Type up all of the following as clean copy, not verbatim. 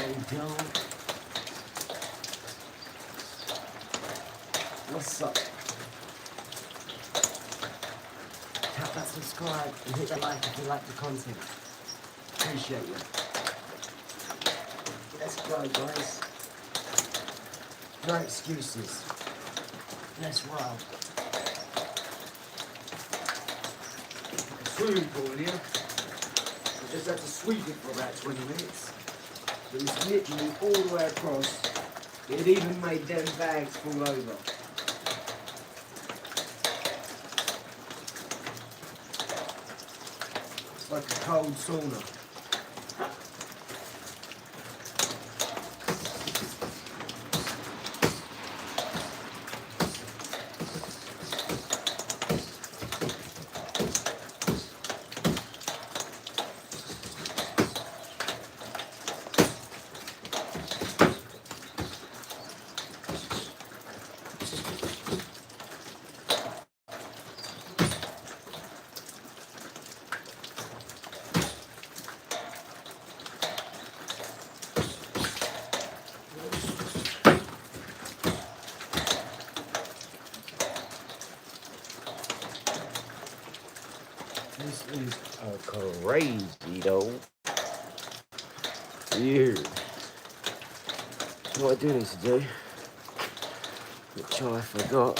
we go. What's up? Tap that subscribe and hit the like if you like the content. Appreciate you. Let's go, guys. No excuses. Let's roll. Swimming pool here. I just had to sweep it for about 20 minutes. It was literally all the way across. It had even made them bags fall over. It's like a cold sauna. This is crazy though. Weird. What I do need to do, which I forgot,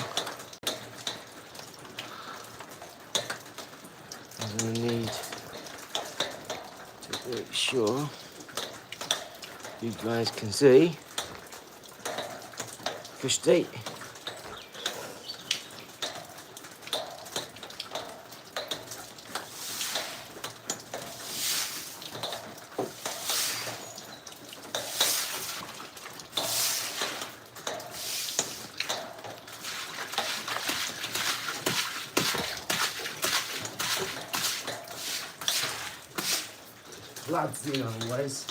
is I need to make sure you guys can see fish deep. Blood's in always.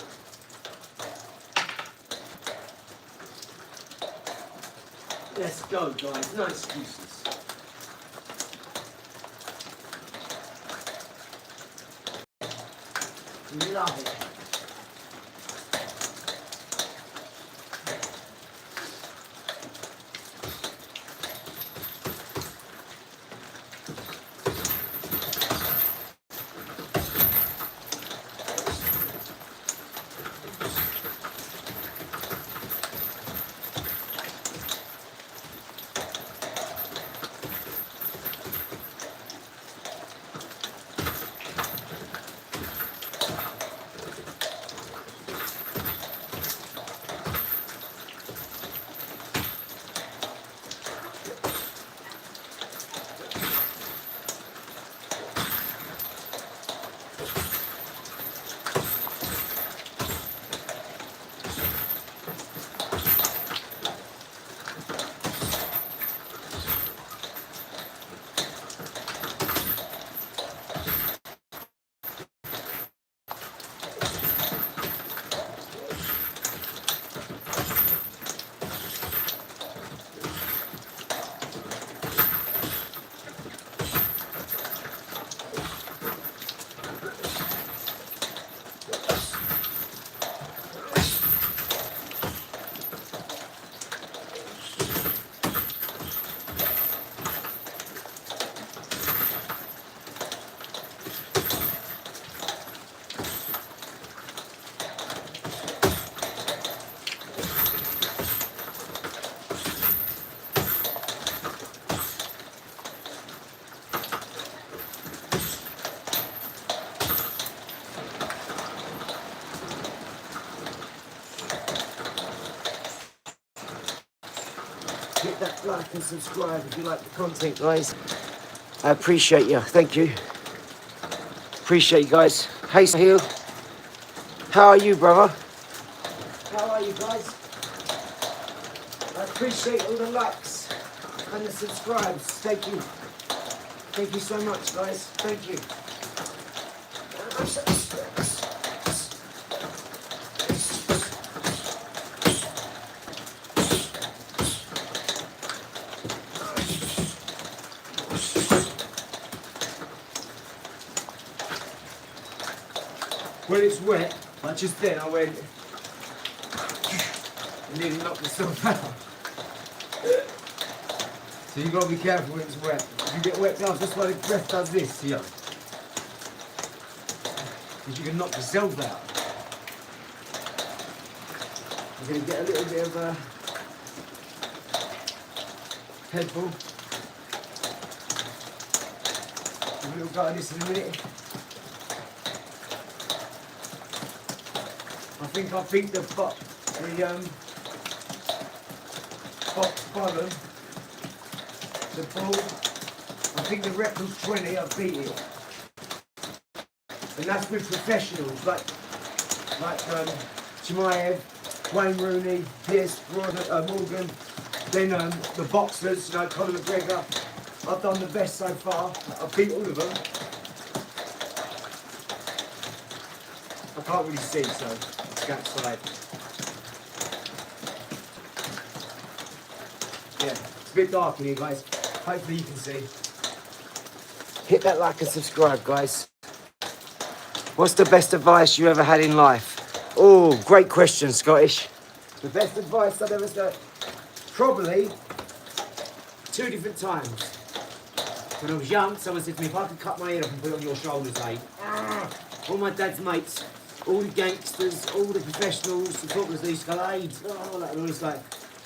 Let's go, guys. No excuses. Love it. Hit that like and subscribe if you like the content, guys. I appreciate you. Thank you. Appreciate you guys. Hey, Sahil. How are you, brother? How are you, guys? I appreciate all the likes and the subscribes. Thank you. Thank you so much, guys. Thank you. When it's wet, just then I went, You need to knock yourself out. So you've got to be careful when it's wet. If you get wet gloves, that's why the ref does this here. Because you can knock yourself out. I'm going to get a little bit of headball. A little go of this in a minute. I think the box bottom, the ball, I think the rep was 20, I beat it. And that's with professionals, like Chimaev, Wayne Rooney, Pierce, Morgan, then the boxers, you know, Conor McGregor. I've done the best so far. I've beat all of them. I can't really see, so let's go outside. Yeah, it's a bit dark in here, guys. Hopefully you can see. Hit that like and subscribe, guys. What's the best advice you ever had in life? Oh, great question, Scottish. The best advice I've ever got? Probably 2 different times. When I was young, someone said to me, if I could cut my head off and put it on your shoulders, Aid. All my dad's mates, all the gangsters, all the professionals, the footballers, they used to go, Aid. Oh, like, and it's like,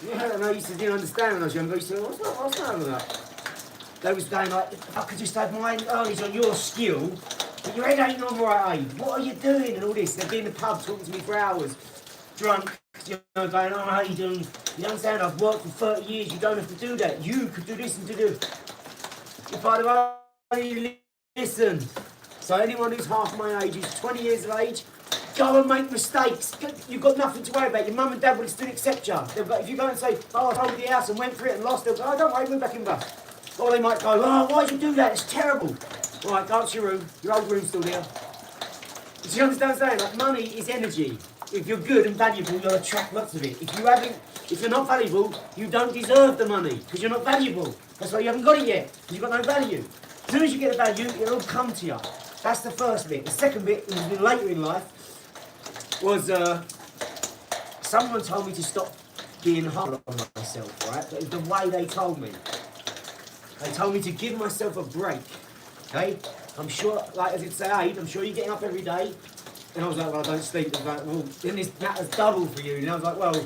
yeah, and I used to didn't understand when I was younger. I used to say, what's that with that? They was going like, if I could just have my eyes on your skill, but your head ain't on right, Aid. What are you doing? And all this. They'd be in the pub talking to me for hours, drunk, you know, going, oh, how you doing? You understand, I've worked for 30 years, you don't have to do that. You could do this and do this. If I'd have only listened. So anyone who's half my age, who's 20 years of age, go and make mistakes. You've got nothing to worry about. Your mum and dad would still accept you. If you go and say, oh, I sold the house and went for it and lost, they'll go, oh, don't worry, move back in bus. Or they might go, oh, why'd you do that? It's terrible. All right, go up to your room. Your old room's still there. Do you understand what I'm saying? Like, money is energy. If you're good and valuable, you'll attract lots of it. If you're not valuable, you don't deserve the money because you're not valuable. That's why you haven't got it yet, because you've got no value. As soon as you get the value, it'll all come to you. That's the first bit. The second bit, was a bit later in life, was someone told me to stop being hard on myself, right? But it was the way they told me. They told me to give myself a break, okay? I'm sure, like as it say, Aid, I'm sure you're getting up every day. And I was like, well, I don't sleep. They was like, well, then this matter's double for you. And I was like, well,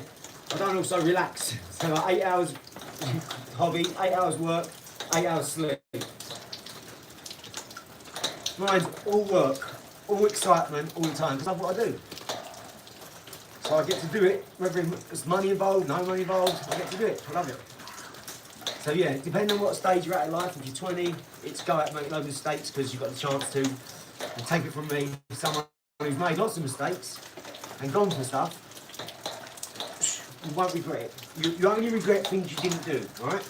I don't also relax. So like 8 hours hobby, 8 hours work, 8 hours sleep. Mine's all work, all excitement, all the time, because that's what I do. So I get to do it, whether it's money involved, no money involved, I get to do it. I love it. So yeah, depending on what stage you're at in life, if you're 20, it's go out and make loads of mistakes because you've got the chance to. And take it from me, someone who's made lots of mistakes and gone for stuff, you won't regret it. You only regret things you didn't do, alright?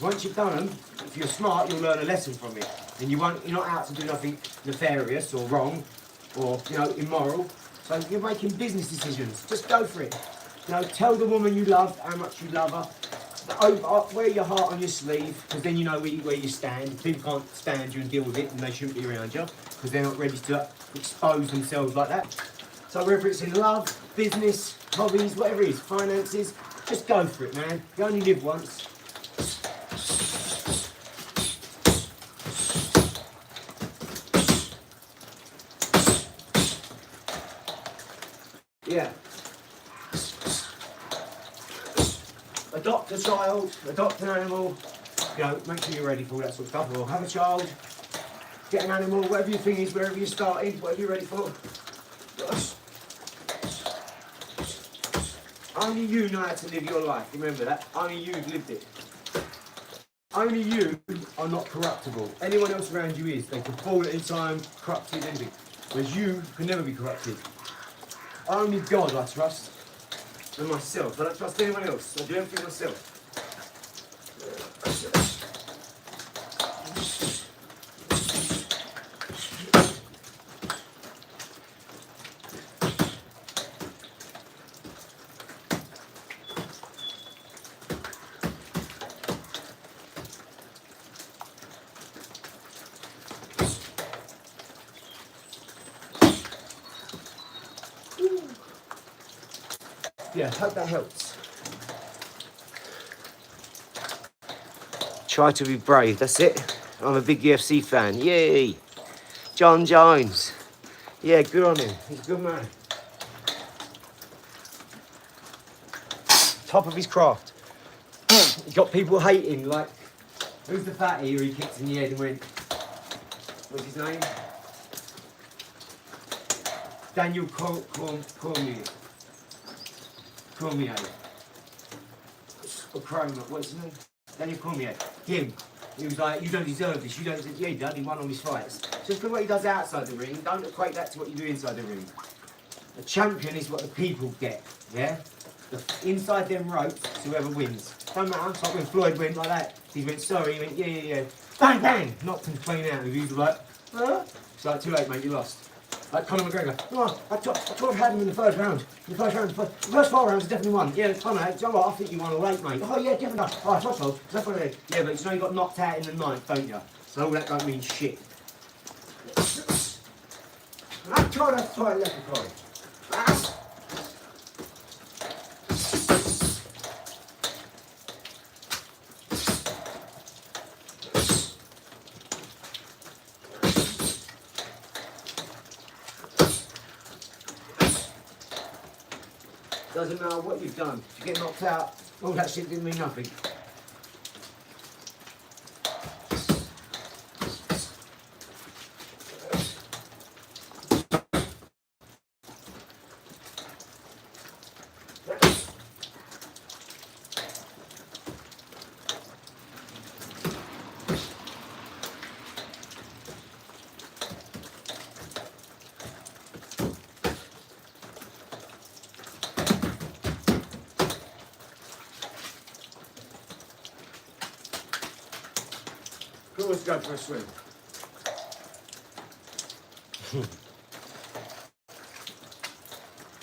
Once you've done them, if you're smart, you'll learn a lesson from it. And you're not out to do nothing nefarious or wrong or, you know, immoral. So you're making business decisions. Just go for it. You know, tell the woman you love how much you love her. Wear your heart on your sleeve, because then you know where you stand. People can't stand you and deal with it, and they shouldn't be around you, because they're not ready to expose themselves like that. So whether it's in love, business, hobbies, whatever it is, finances, just go for it, man. You only live once. Yeah. Adopt a child, adopt an animal, you know, make sure you're ready for all that sort of stuff, or have a child, get an animal, whatever your thing is, wherever you're starting, whatever you're ready for. Only you know how to live your life, remember that. Only you've lived it. Only you are not corruptible. Anyone else around you is. They can fall at any time, corrupted, anything. Whereas you can never be corrupted. Only God I trust, and myself. I don't trust anyone else. I do everything myself. Yeah, hope that helps. Try to be brave, that's it. I'm a big UFC fan, yay. John Jones. Yeah, good on him, he's a good man. Top of his craft. He got people hating, like, who's the fatty who he kicked in the head and went, what's his name? Daniel Cormier. Or Chroma, what's his name? Daniel Cormier. Him. He was like, you don't deserve this, you don't deserve. Yeah, he did, he won all his fights. Just look what he does outside the ring, don't equate that to what you do inside the ring. A champion is what the people get, yeah? Inside them ropes, it's whoever wins. Don't matter, it's like when Floyd went like that. He went, sorry, he went, yeah. Bang, bang! Knocked him clean out. He was like, huh? It's like, too late, mate, you lost. Like Conor McGregor. Oh, I thought I had him in the first round. The first 4 rounds, I definitely won. Yeah, Conor, you know what? I think you won all 8, mate. Oh, yeah, definitely. Oh, I thought so. That's what I did. Yeah, but you know you got knocked out in the 9th, don't you? So all that don't mean shit. I tried to fight leprechaun. Doesn't matter what you've done. If you get knocked out, all that shit didn't mean nothing. Always go for a swim.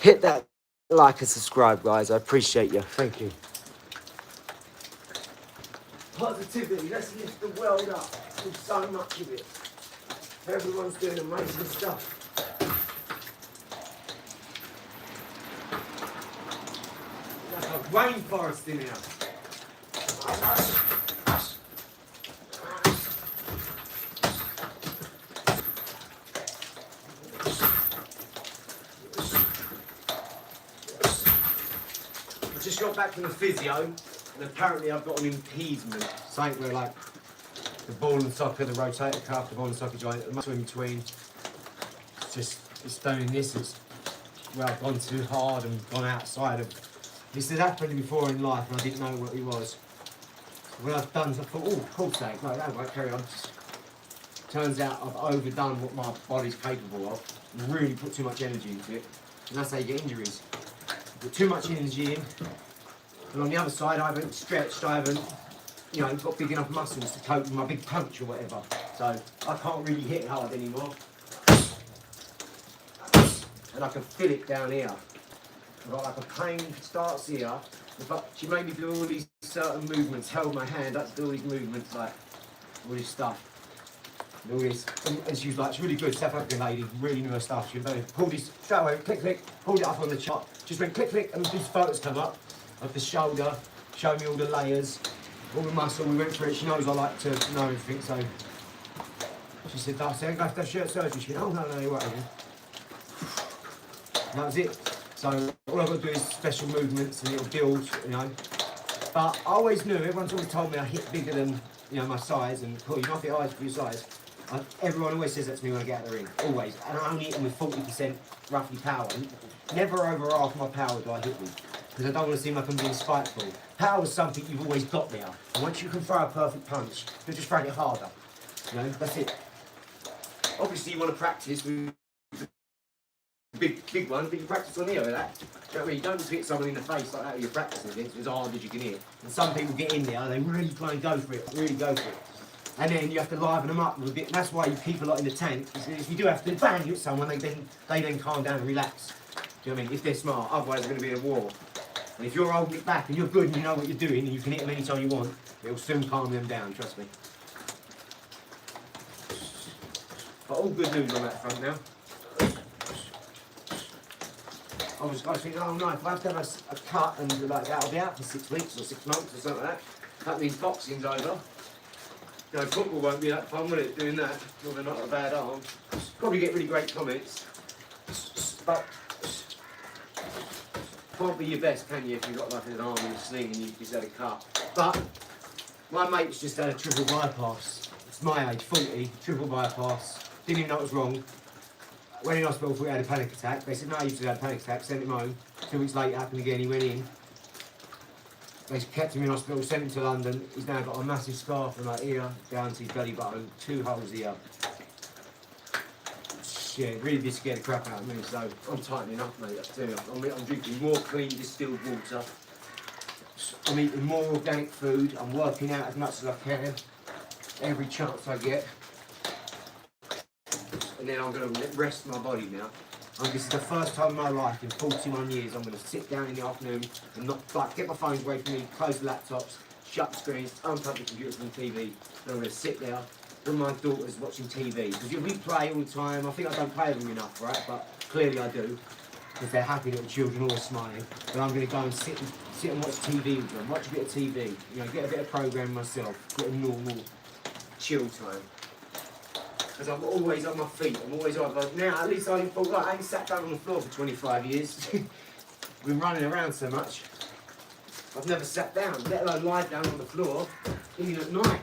Hit that like and subscribe, guys. I appreciate you. Thank you. Positivity. Let's lift the world up. There's so much of it. Everyone's doing amazing stuff. Like a rainforest in here. Just got back from the physio, and apparently I've got an impediment. Something where, like, the ball and socket, the rotator cuff, the ball and socket joint, the muscle in between. It's doing this. It's, well, I've gone too hard and gone outside of. This has happened before in life, and I didn't know what it was. When I've done, I thought, oh, cool sake, no, that won't carry on. Turns out I've overdone what my body's capable of, and really put too much energy into it, and that's how you get injuries. Put too much energy in, and on the other side I haven't stretched, I haven't, got big enough muscles to cope with my big punch or whatever. So I can't really hit hard anymore. And I can feel it down here. I've got like a pain starts here. But she made me do all these certain movements, held my hand up to do all these movements, like all this stuff. And all this, and she was like, she's really good, South African lady, really knew her stuff. She pulled this straight away, click, click, pulled it up on the chart. Just went click, click, and these photos come up of the shoulder, showed me all the layers, all the muscle. We went through it. She knows I like to know everything, so she said, I said, go to shirt surgery. She went, oh, no, you're right. And that was it. So all I've got to do is special movements and it'll build, But I always knew, everyone's always told me I hit bigger than, my size, and cool, you knock it high for your size. Everyone always says that to me when I get out of the ring, always. And I only hit them with 40% roughly power. Never over half my power do I hit with, because I don't want to seem like I'm being spiteful. Power is something you've always got there. And once you can throw a perfect punch, you're just throwing it harder. That's it. Obviously you want to practice with big one, but you practice on here with that. Do you know what I mean? You don't just hit someone in the face like that you're practicing against, as hard as you can hit. And some people get in there, they really try and go for it, really go for it. And then you have to liven them up a bit. That's why you keep a lot in the tank. If you do have to bang hit someone, they then calm down and relax. Do you know what I mean? If they're smart, otherwise it's going to be a war. And if you're holding it back and you're good and you know what you're doing and you can hit them anytime you want, it'll soon calm them down, trust me. But all good news on that front now. I was thinking, oh no, if I have to have a cut and like that, I'll be out for 6 weeks or 6 months or something like that. That means boxing's over. You know, football won't be that fun, will it, doing that? Well, they're not a bad arm. Probably get really great comments. But can't be your best, can you, if you've got like an arm in a sling and you've just had a cut. But my mate's just had a triple bypass. It's my age, 40, triple bypass. Didn't even know it was wrong. Went in hospital before he had a panic attack. They said, no, he used to have a panic attack, sent him home. 2 weeks later, it happened again, he went in. They kept him in hospital, sent him to London. He's now got a massive scar from like here down to his belly button, 2 holes here. Yeah, it really did scare the crap out of me, so I'm tightening up, mate, I tell you. I'm drinking more clean distilled water. I'm eating more organic food. I'm working out as much as I can, every chance I get. And then I'm going to rest my body now. And this is the first time in my life in 41 years I'm going to sit down in the afternoon and not like get my phones away from me, close the laptops, shut the screens, unplug the computers from the TV, and I'm going to sit there with my daughters watching TV. Because we play all the time. I think I don't play with them enough, right? But clearly I do. Because they're happy little children, always smiling. But I'm going to go and sit and watch TV with them, watch a bit of TV, you know, get a bit of programme myself, get a normal chill time. Because I'm always on my feet, I'm always on. Like now, at least I thought, like, I ain't sat down on the floor for 25 years. I've been running around so much. I've never sat down, let alone lie down on the floor, even at night.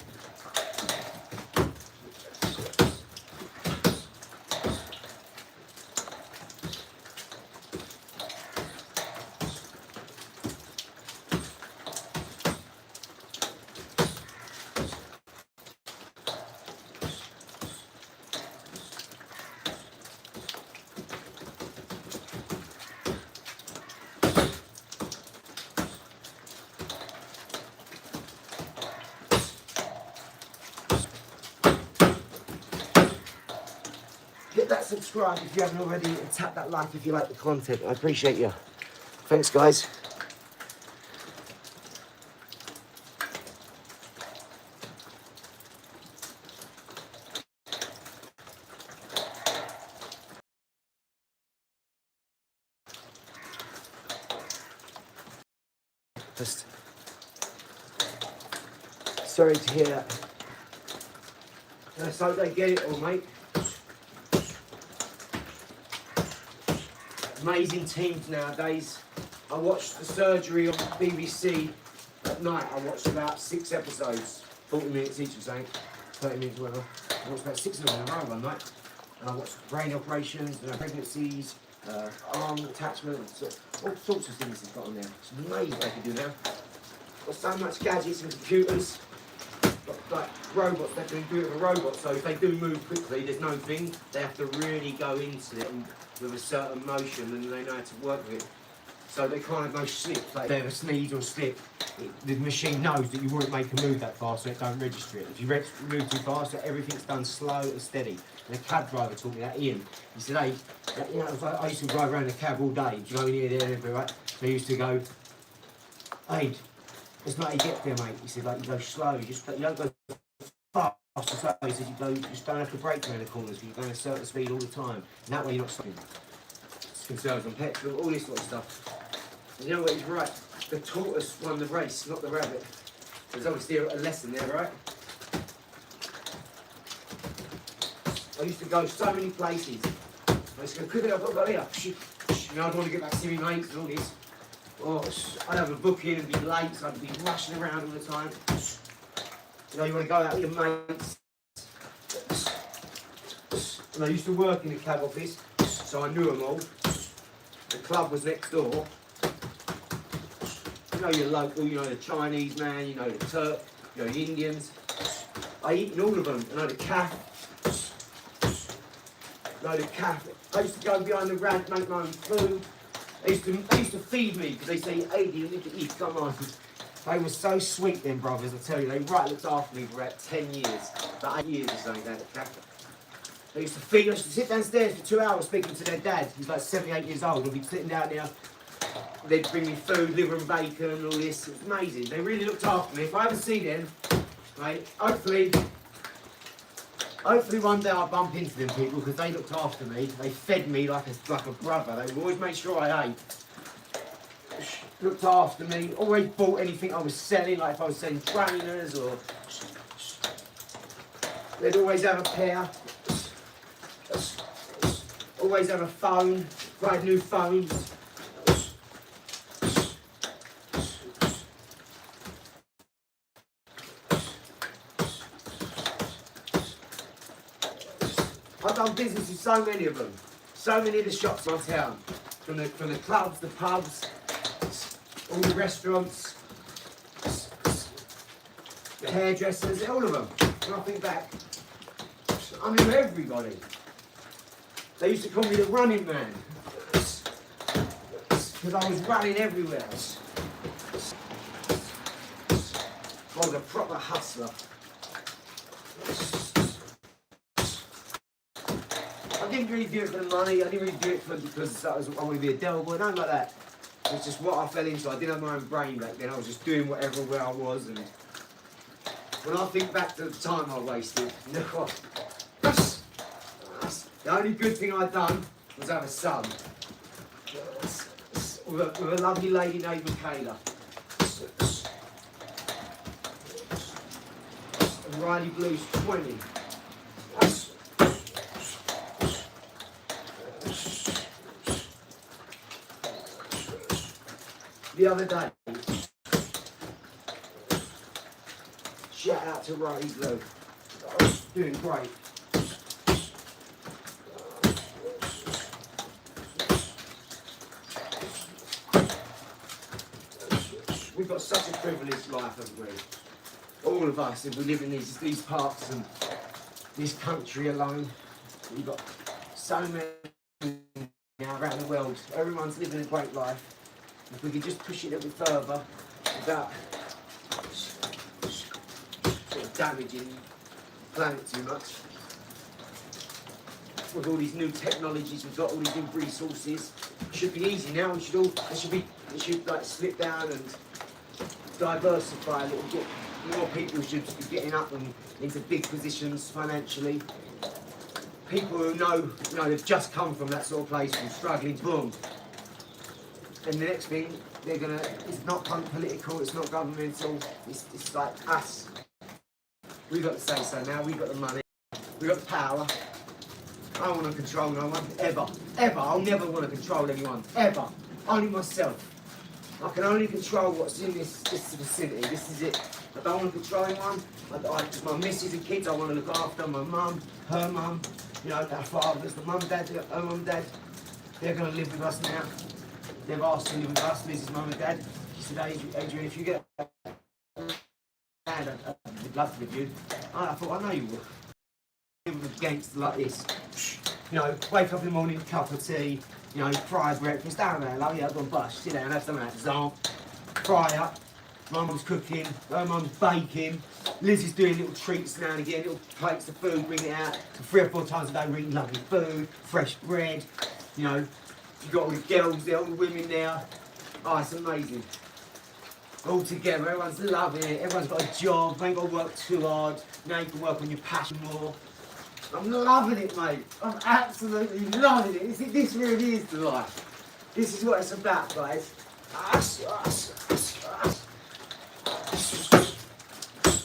Hit that subscribe if you haven't already, and tap that like if you like the content. I appreciate you. Thanks, guys. Just sorry to hear that. Let's hope they get it all, mate. Amazing teams nowadays. I watched the surgery on BBC at night. I watched about 6 episodes, 40 minutes each or something, 30 minutes, whatever. I watched about 6 of them in a row one night. And I watched brain operations, pregnancies, arm attachments, all sorts of things they've got on there. It's amazing what they can do now. Got so much gadgets and computers, got like robots, they can do it with a robot, so if they do move quickly, there's no thing, they have to really go into it and with a certain motion and they know how to work with it. So they can't have no slip, like if they have a sneeze or slip, the machine knows that you won't make a move that fast, so it don't register it. If you move too fast, so everything's done slow and steady. And the cab driver taught me that, Ian. He said, hey, you know, I used to drive around the cab all day, you go in here, there, everywhere, right? They used to go, hey, it's not how you get there, mate. He said, like, you go slow, you don't go fast or slow. He said, you just don't have to brake around the corners, because you're going at a certain speed all the time. And that way you're not stopping. It conserves on petrol, all this sort of stuff. And you know what, he's right. The tortoise won the race, not the rabbit. There's obviously a lesson there, right? I used to go so many places. I used to go, quickly, I've got to go here. You know, I'd want to get back to see my mates and all this. Or I'd have a booking and be late, so I'd be rushing around all the time. You know, you want to go out with your mates. And I used to work in the cab office, so I knew them all. The club was next door. You know your local, you know the Chinese man, you know the Turk, you know the Indians. I eat in all of them. I know the cafe. I used to go behind the rag, make my own food. They used to feed me because they say, Ady, you need to eat, come on. They were so sweet then, brothers, I tell you. They looked after me for about 10 years, about 8 years or something down at the cafe. They used to feed us, to sit downstairs for 2 hours speaking to their dad. He's like 78 years old. I'd be sitting down there. They'd bring me food, liver and bacon and all this. It was amazing. They really looked after me. If I ever see them, mate, hopefully one day I'll bump into them people because they looked after me. They fed me like a brother. They would always make sure I ate. Looked after me. Always bought anything I was selling, like if I was selling trainers or They'd always have a pair. Always have a phone, brand new phones. I've done business with so many of them. So many of the shops in town. From the clubs, the pubs, all the restaurants, the hairdressers, all of them. When I think back, I knew everybody. They used to call me the running man. Because I was running everywhere. I was a proper hustler. I didn't really do it for the money, I didn't really do it because I wanted to be a devil boy, nothing like that. It's just what I fell into. I didn't have my own brain back then, I was just doing whatever where I was. And when I think back to the time I wasted, you know, the only good thing I'd done was have a son. With a lovely lady named Michaela. And Riley Blue's 20. The other day, shout out to Riley Blue. Doing great. We've got such a privileged life, haven't we? All of us, if we live in these parts and this country alone, we've got so many now around the world. Everyone's living a great life. If we could just push it a little bit further without sort of damaging the planet too much. With all these new technologies, we've got all these new resources. It should be easy now. It should like slip down and diversify a little bit. More people should be getting up and into big positions financially. People who know, they've just come from that sort of place, from struggling, boom. And the next thing, it's not political, it's not governmental, it's like us. We've got to say so now, we've got the money, we've got the power. I don't want to control no one, ever. I'll never want to control anyone, ever. Only myself. I can only control what's in this vicinity, this is it. I don't want to control anyone. My missus and kids, I want to look after my mum, her mum, our fathers, the mum, dad, her mum, dad. They're going to live with us now. They've asked to live with us, Mrs. Mum and Dad. She said, Adrian, if you get a dad, I'd love to live with you. I thought, I know you would. Live with a gangster like this. Wake up in the morning, cup of tea, fry breakfast, down there, like, yeah, I've gone bust, sit down, have some of that zamp, fry up. My mum's cooking, her mum's baking. Liz is doing little treats now and again, little plates of food, bring it out. 3 or 4 times a day, we're eating lovely food, fresh bread, You've got all the girls there, all the women there. Oh, it's amazing. All together, everyone's loving it. Everyone's got a job, they ain't got to work too hard. Now you can work on your passion more. I'm loving it, mate. I'm absolutely loving it. This really is the life. This is what it's about, guys.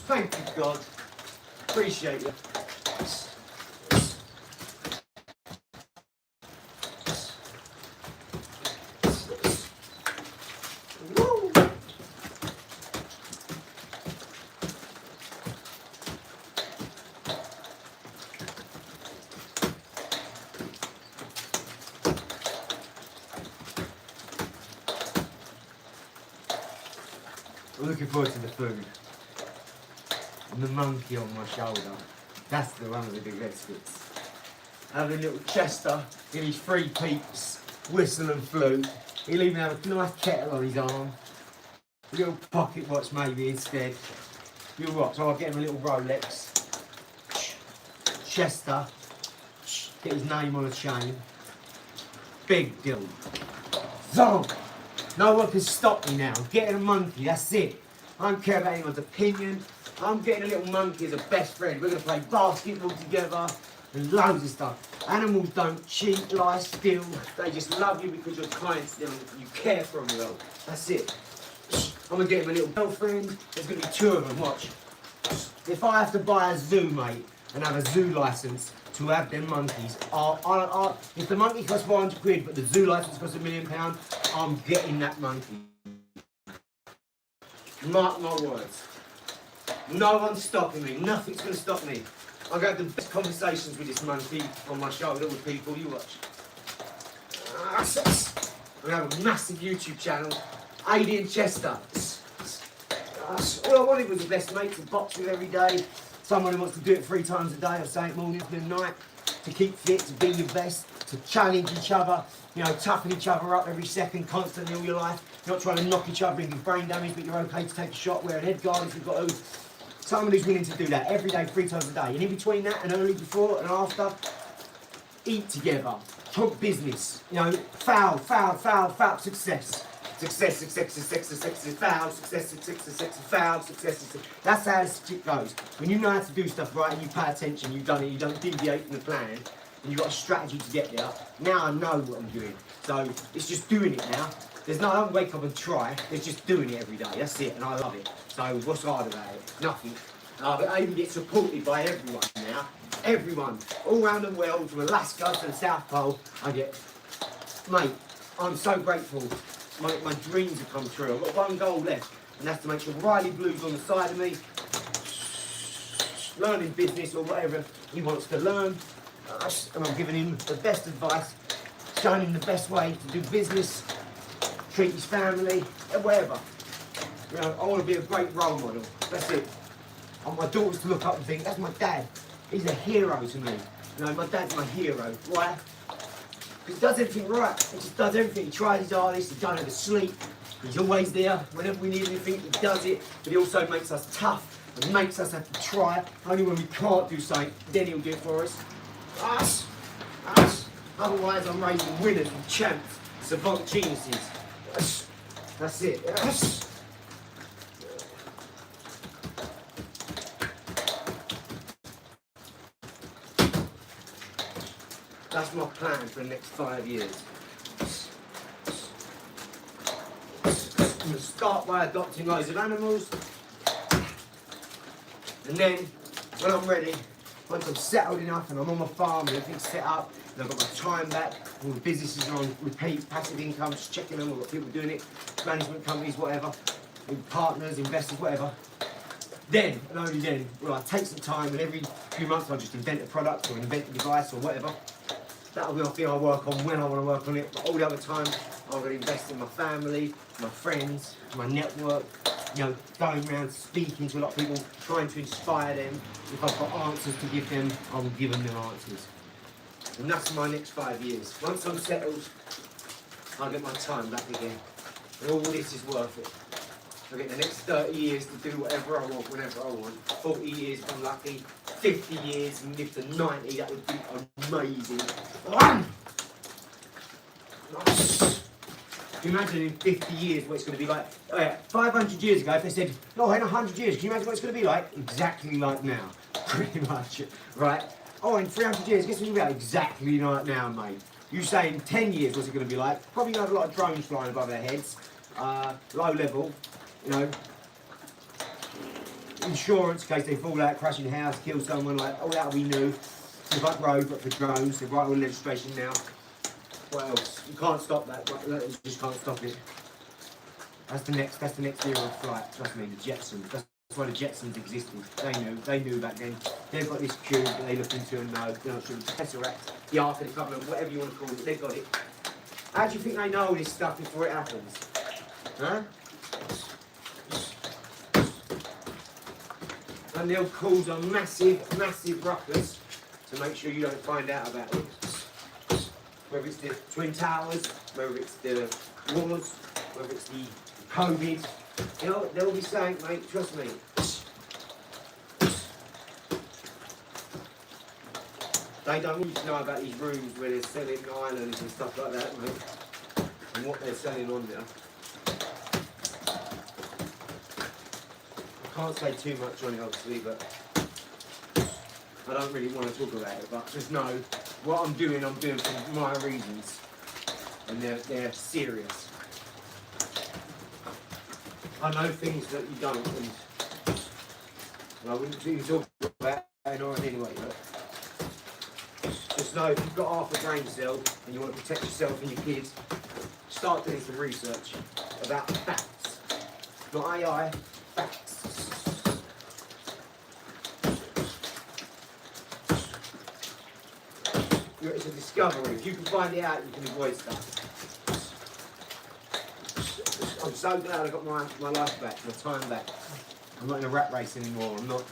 Thank you, God. Appreciate you. I'm looking forward to the food. And the monkey on my shoulder. That's the one of the big experts. Having a little Chester in his 3 peeps, whistle and flute. He'll even have a nice kettle on his arm. A little pocket watch maybe instead. Little watch, so I'll get him a little Rolex. Chester. Get his name on a chain. Big deal. Zonk! No one can stop me now. I'm getting a monkey, that's it. I don't care about anyone's opinion. I'm getting a little monkey as a best friend. We're going to play basketball together and loads of stuff. Animals don't cheat, lie, steal. They just love you because you're kind to them. You care for them well. That's it. I'm going to get him a little girlfriend. There's going to be 2 of them, watch. If I have to buy a zoo, mate, and have a zoo license to have them monkeys. If the monkey costs 400 quid, but the zoo license costs £1 million, I'm getting that monkey. Mark my words. No one's stopping me. Nothing's going to stop me. I'm going to have the best conversations with this monkey on my shoulder with people. You watch. I'm going to have a massive YouTube channel. Adrian Chester. All I wanted was a best mate to box with every day. Someone who wants to do it 3 times a day, or say it morning and night. To keep fit, to be your best, to challenge each other, you know, toughen each other up every second, constantly all your life. You're not trying to knock each other into brain damage, but you're okay to take a shot, wear a head guard if you've got to. Someone who's willing to do that every day, 3 times a day. And in between that, and early, before, and after, eat together, talk business, you know, foul, success. Success, foul, success, foul, success. That's how this shit goes. When you know how to do stuff right and you pay attention, you've done it, you don't deviate from the plan, and you've got a strategy to get there. Now I know what I'm doing. So it's just doing it now. I don't wake up and try, it's just doing it every day. That's it, and I love it. So what's hard about it? Nothing. But I even get supported by everyone now. Everyone. All around the world, from Alaska to the South Pole, I get, mate, I'm so grateful. My dreams have come true. I've got one goal left, and that's to make sure Riley Blue's on the side of me, learning business or whatever he wants to learn, and I'm giving him the best advice, showing him the best way to do business, treat his family, and whatever. You know, I want to be a great role model. That's it. I want my daughters to look up and think, that's my dad. He's a hero to me. You know, my dad's my hero. Why? He does everything right. He just does everything. He tries his hardest. He don't ever sleep. He's always there. Whenever we need anything, he does it. But he also makes us tough and makes us have to try. Only when we can't do something, then he'll do it for us. Us. Otherwise, I'm raising winners and champs, savant geniuses. Us. That's it. Us. That's my plan for the next 5 years. I'm going to start by adopting loads of animals. And then, when I'm ready, once I'm settled enough and I'm on my farm and everything's set up, and I've got my time back, all the businesses are on repeat, passive income, just checking them, I've got people doing it, management companies, whatever, with partners, investors, whatever. Then, and only then, will I take some time, and every few months I'll just invent a product or invent a device or whatever. That'll be the thing I work on when I want to work on it. But all the other time, I'm going to invest in my family, my friends, my network. You know, going around speaking to a lot of people, trying to inspire them. If I've got answers to give them, I will give them their answers. And that's my next 5 years. Once I'm settled, I'll get my time back again. And all this is worth it. I'll get the next 30 years to do whatever I want, whenever I want. 40 years if I'm lucky. 50 years and live to 90, that would be amazing. Imagine in 50 years what it's going to be like. 500 years ago, if they said, oh, in 100 years, can you imagine what it's going to be like? Exactly like now. Pretty much, right? Oh, in 300 years, guess what it's going to be like? Exactly like now, mate. You say in 10 years, what's it going to be like? Probably going to have a lot of drones flying above our heads. Low level, you know. Insurance, in case they fall out, crash in the house, kill someone, like, oh, that'll be new. It's like road, but for drones, they're right on legislation now. What else? You can't stop that, you just can't stop it. That's the next era of flight, trust me, the Jetsons. That's why the Jetsons existed. They knew back then. They've got this cube that they look into and know, you know, the Tesseract, the Ark of the Covenant, whatever you want to call it, they've got it. How do you think they know all this stuff before it happens? Huh? And they'll cause a massive ruckus to make sure you don't find out about it. Whether it's the Twin Towers, whether it's the wars, whether it's the COVID, you know, they'll be saying, mate, trust me. They don't want you to know about these rooms where they're selling islands and stuff like that, mate, and what they're selling on there. I can't say too much on it, obviously, but I don't really want to talk about it. But just know what I'm doing for my reasons, and they're serious. I know things that you don't, and I wouldn't even talk about going on anyway, look. Just know if you've got half a brain cell and you want to protect yourself and your kids, start doing some research about facts. Not AI, facts. It's a discovery. If you can find it out, you can avoid stuff. I'm so glad I got my life back, my time back. I'm not in a rat race anymore. I'm not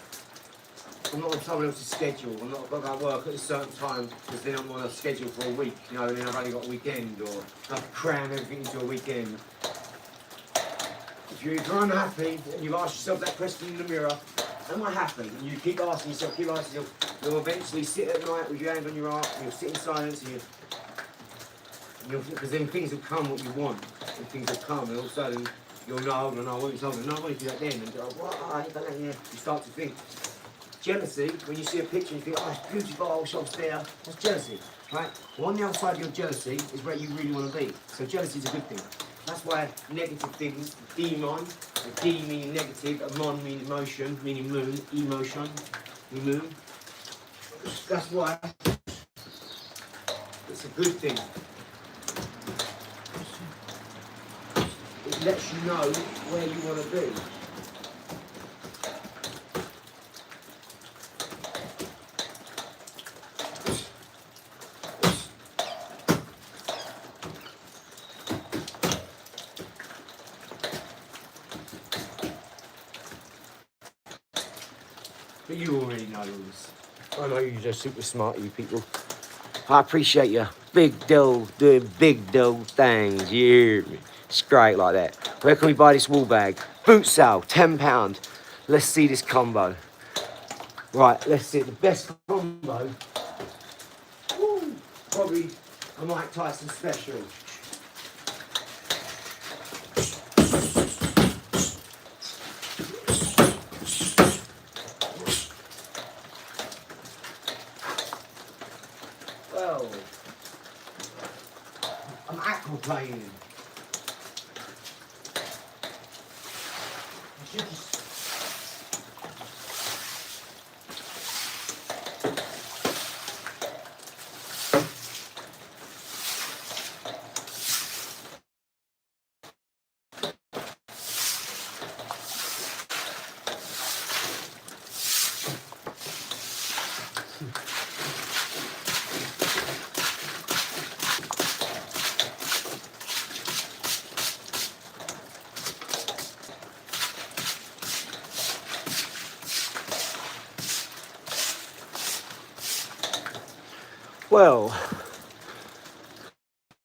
on someone else's schedule. I'm not got to work at a certain time because then I'm on a schedule for a week, you know, and then I've only got a weekend, or I have to cram everything into a weekend. If you're unhappy and you ask yourself that question in the mirror, am I happy? And you keep asking yourself, you'll eventually sit at night with your hand on your heart, and you'll sit in silence, and because then things will come what you want, and things will come, and all of a sudden you'll know, and I want you to do that then, and go, what? I ain't done that yet. You start to think. Jealousy, when you see a picture and you think, oh, it's beautiful, oh, shop's there, that's jealousy, right? Well, on the outside of your jealousy is where you really want to be. So jealousy is a good thing. That's why negative things, demon, a D meaning negative, a mon meaning emotion, meaning moon, emotion, moon. That's why it's a good thing. It lets you know where you want to be. But you already know this. I know you're just super smart, you people. I appreciate you. Big deal, doing big deal things. You hear me? It's great like that. Where can we buy this wool bag? Boot sale, £10. Let's see this combo. Right, let's see the best combo. Woo, probably a Mike Tyson special. Well, I'm aquaplaning. Well,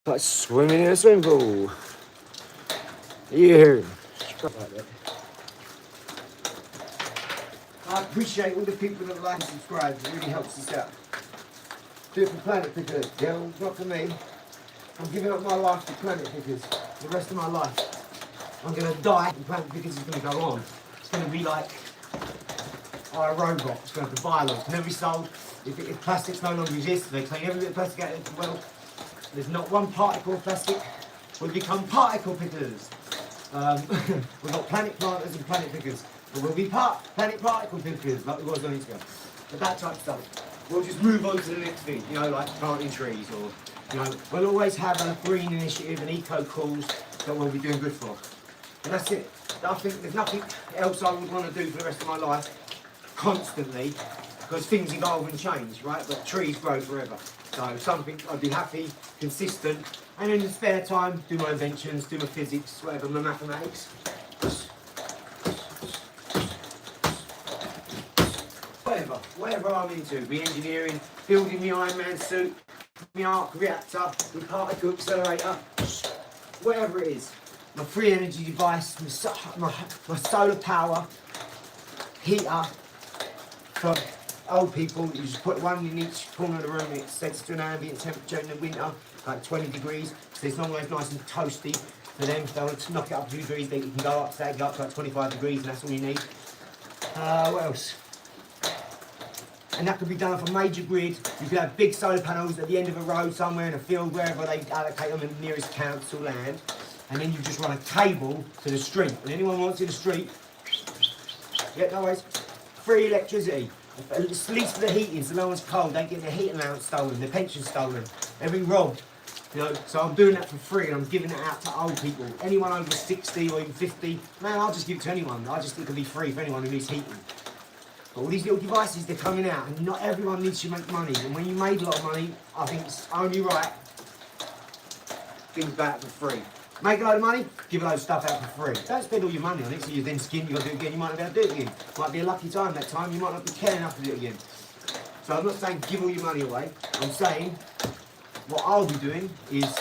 like swimming in a swimming pool. Yeah. I appreciate all the people that like and subscribe. It really helps us out. Do it for Planet Pickers. Yeah, not for me. I'm giving up my life to Planet Pickers. The rest of my life. I'm going to die and Planet Pickers is going to go on. It's going to be like a robot. It's going to have to buy them. It's never be sold. If plastics no longer exists, they clean every bit of plastic out of the world. There's not one particle of plastic. We become particle pickers. We've got planet planters and planet pickers. But we'll be planet particle pickers like we was on Instagram. But that type of stuff. We'll just move on to the next thing, you know, like planting trees, or, you know, we'll always have a green initiative and eco calls that we'll be doing good for. And that's it. I think there's nothing else I would want to do for the rest of my life constantly, because things evolve and change, right? But trees grow forever. So something I'd be happy, consistent, and in the spare time, do my inventions, do my physics, whatever, my mathematics. Whatever I'm into, be engineering, building the Iron Man suit, my arc reactor, my particle accelerator, whatever it is. My free energy device, my solar power, heater, for old people, you just put one in each corner of the room, it sets to an ambient temperature in the winter, like 20 degrees, so it's not always nice and toasty for them. If they want to knock it up a few degrees, they can go up, say, go up to like 25 degrees, and that's all you need. What else? And that could be done off a major grid. You could have big solar panels at the end of a road somewhere in a field, wherever they allocate them in the nearest council land. And then you just run a cable to the street. And anyone wants in the street, yeah, no worries, free electricity. At least for the heating, so no one's cold, they get their heating allowance stolen, their pension stolen, they've been robbed. You know, so I'm doing that for free and I'm giving it out to old people. Anyone over 60 or even 50, man, I'll just give it to anyone. It can be free for anyone who needs heating. But all these little devices, they're coming out, and not everyone needs to make money. And when you made a lot of money, I think it's only right things back for free. Make a load of money, give a load of stuff out for free. Don't spend all your money on it, so you then skin, you've got to do it again, you might not be able to do it again. Might be a lucky time that time, you might not be caring enough to do it again. So I'm not saying give all your money away, I'm saying what I'll be doing is,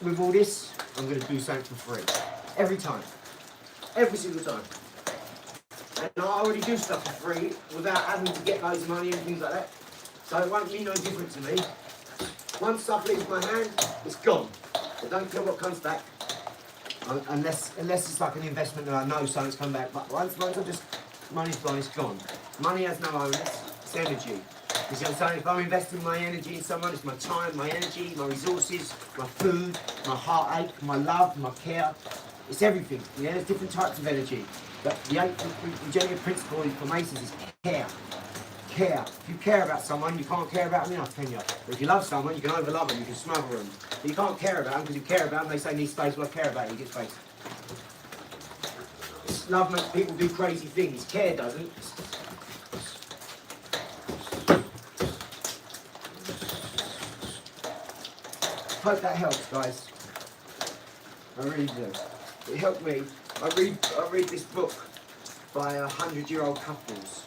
with all this, I'm going to do something for free. Every time. Every single time. And I already do stuff for free without having to get loads of money and things like that. So it won't mean no different to me. Once stuff leaves my hand, it's gone. I don't care what comes back. Unless it's like an investment that I know something's come back. But once I just, money's gone, it's gone. Money has no owners, it's energy. You see what I'm saying? If I'm investing my energy in someone, it's my time, my energy, my resources, my food, my heartache, my love, my care. It's everything. Yeah, there's different types of energy. But the general principle for Masons is care. Care. If you care about someone, you can't care about them enough, can you? But if you love someone, you can overlove them, you can smother them. But you can't care about them because you care about them, they say need space, well I care about you, get space. Love makes people do crazy things, care doesn't. Hope that helps, guys. I really do. It helped me. I read this book by 100-year-old couples.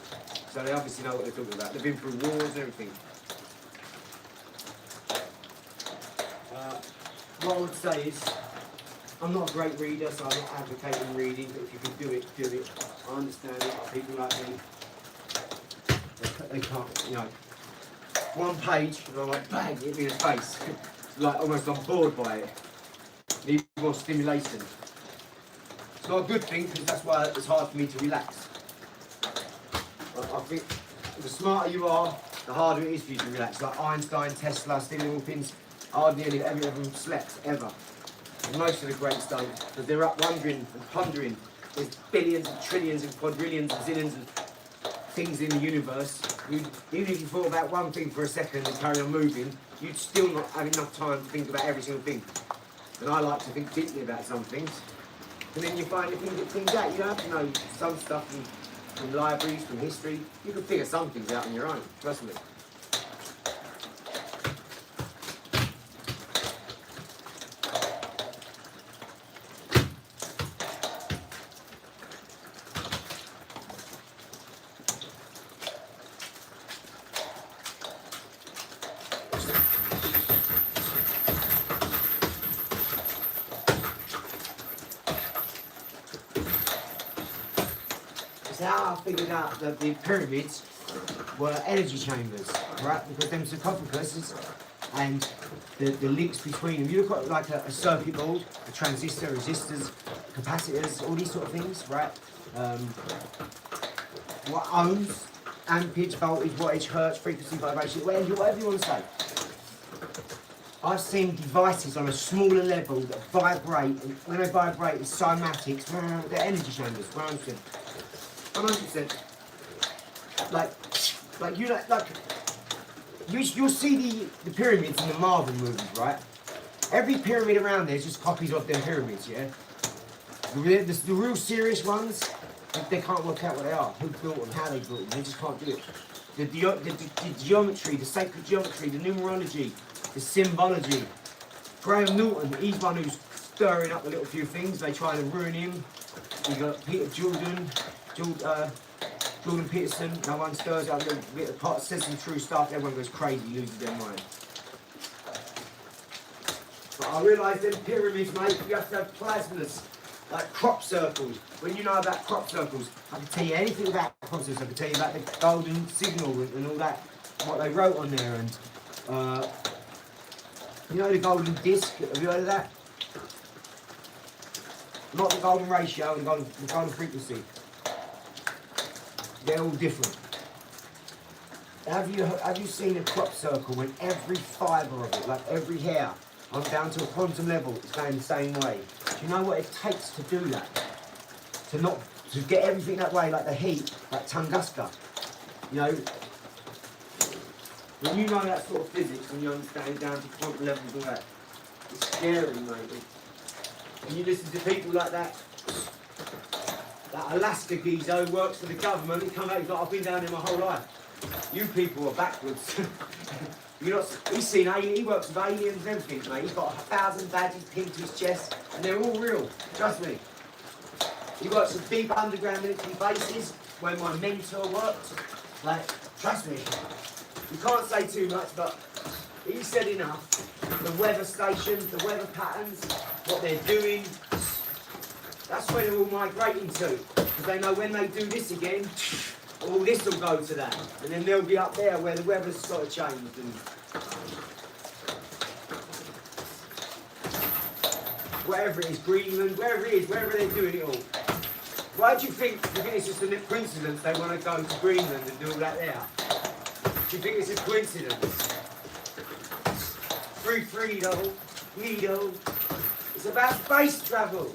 So they obviously know what they're talking about. They've been through wars and everything. What I would say is, I'm not a great reader, so I'm not advocating reading, but if you can do it, do it. I understand it. People like me, they can't, you know. One page, and I'm like, bang, hit me in the face. Like, almost I'm bored by it. Need more stimulation. It's not a good thing, because that's why it's hard for me to relax. I think the smarter you are, the harder it is for you to relax. Like Einstein, Tesla, Stephen Hawkins, hardly any of them slept, ever. And most of the greats don't, because they're up wondering and pondering. There's billions and trillions and quadrillions and zillions of things in the universe. Even if you thought about one thing for a second and carry on moving, you'd still not have enough time to think about every single thing. And I like to think deeply about some things. And then you find you can get things out. You don't have to know some stuff from libraries, from history. You can figure some things out on your own, trust me. How I figured out that the pyramids were energy chambers, right? Because them sarcophaguses and the links between them. You look at like a circuit board, a transistor, resistors, capacitors, all these sort of things, right? What ohms, ampage, voltage, wattage, hertz, frequency, vibration, whatever you want to say. I've seen devices on a smaller level that vibrate, and when they vibrate, it's cymatics, they're energy chambers, 100%. 100%. You'll see the pyramids in the Marvel movies, right? Every pyramid around there is just copies of them pyramids, yeah? The real serious ones, they can't work out what they are, who built them, how they built them, they just can't do it. The geometry, the sacred geometry, the numerology, the symbology. Graham Norton, he's one who's stirring up a little few things, they try to ruin him. You got Peter Jordan Peterson, no one stirs up a little bit of pot, says some true stuff, everyone goes crazy, loses their mind. But I realise them pyramids, mate, you have to have plasmas, like crop circles. When you know about crop circles, I can tell you anything about crop circles, I can tell you about the golden signal and all that, what they wrote on there, and you know the golden disc, have you heard of that? Not the golden ratio, the golden frequency. They're all different. Have you seen a crop circle when every fibre of it, like every hair, on down to a quantum level, is going the same way? Do you know what it takes to do that? To get everything that way, like the heat, like Tunguska. You know, when you know that sort of physics, when you understand down to quantum levels and all that, it's scary, mate. And you listen to people like that Alaska geezer who works for the government, he come out, he's like, I've been down here my whole life. You people are backwards. You're not, he's seen aliens, he works with aliens and everything, mate. He's got 1,000 badges pinned to his chest, and they're all real, trust me. He works with deep underground military bases, where my mentor worked. Like, trust me, you can't say too much, but he said enough. The weather stations, the weather patterns, what they're doing, that's where they're all migrating to. Because they know when they do this again, all this will go to that. And then they'll be up there where the weather's sort of changed. And wherever it is, Greenland, wherever it is, wherever they're doing it all. Why do you think it's just a coincidence they want to go to Greenland and do all that there? Do you think it's a coincidence? Freedom, it's about space travel.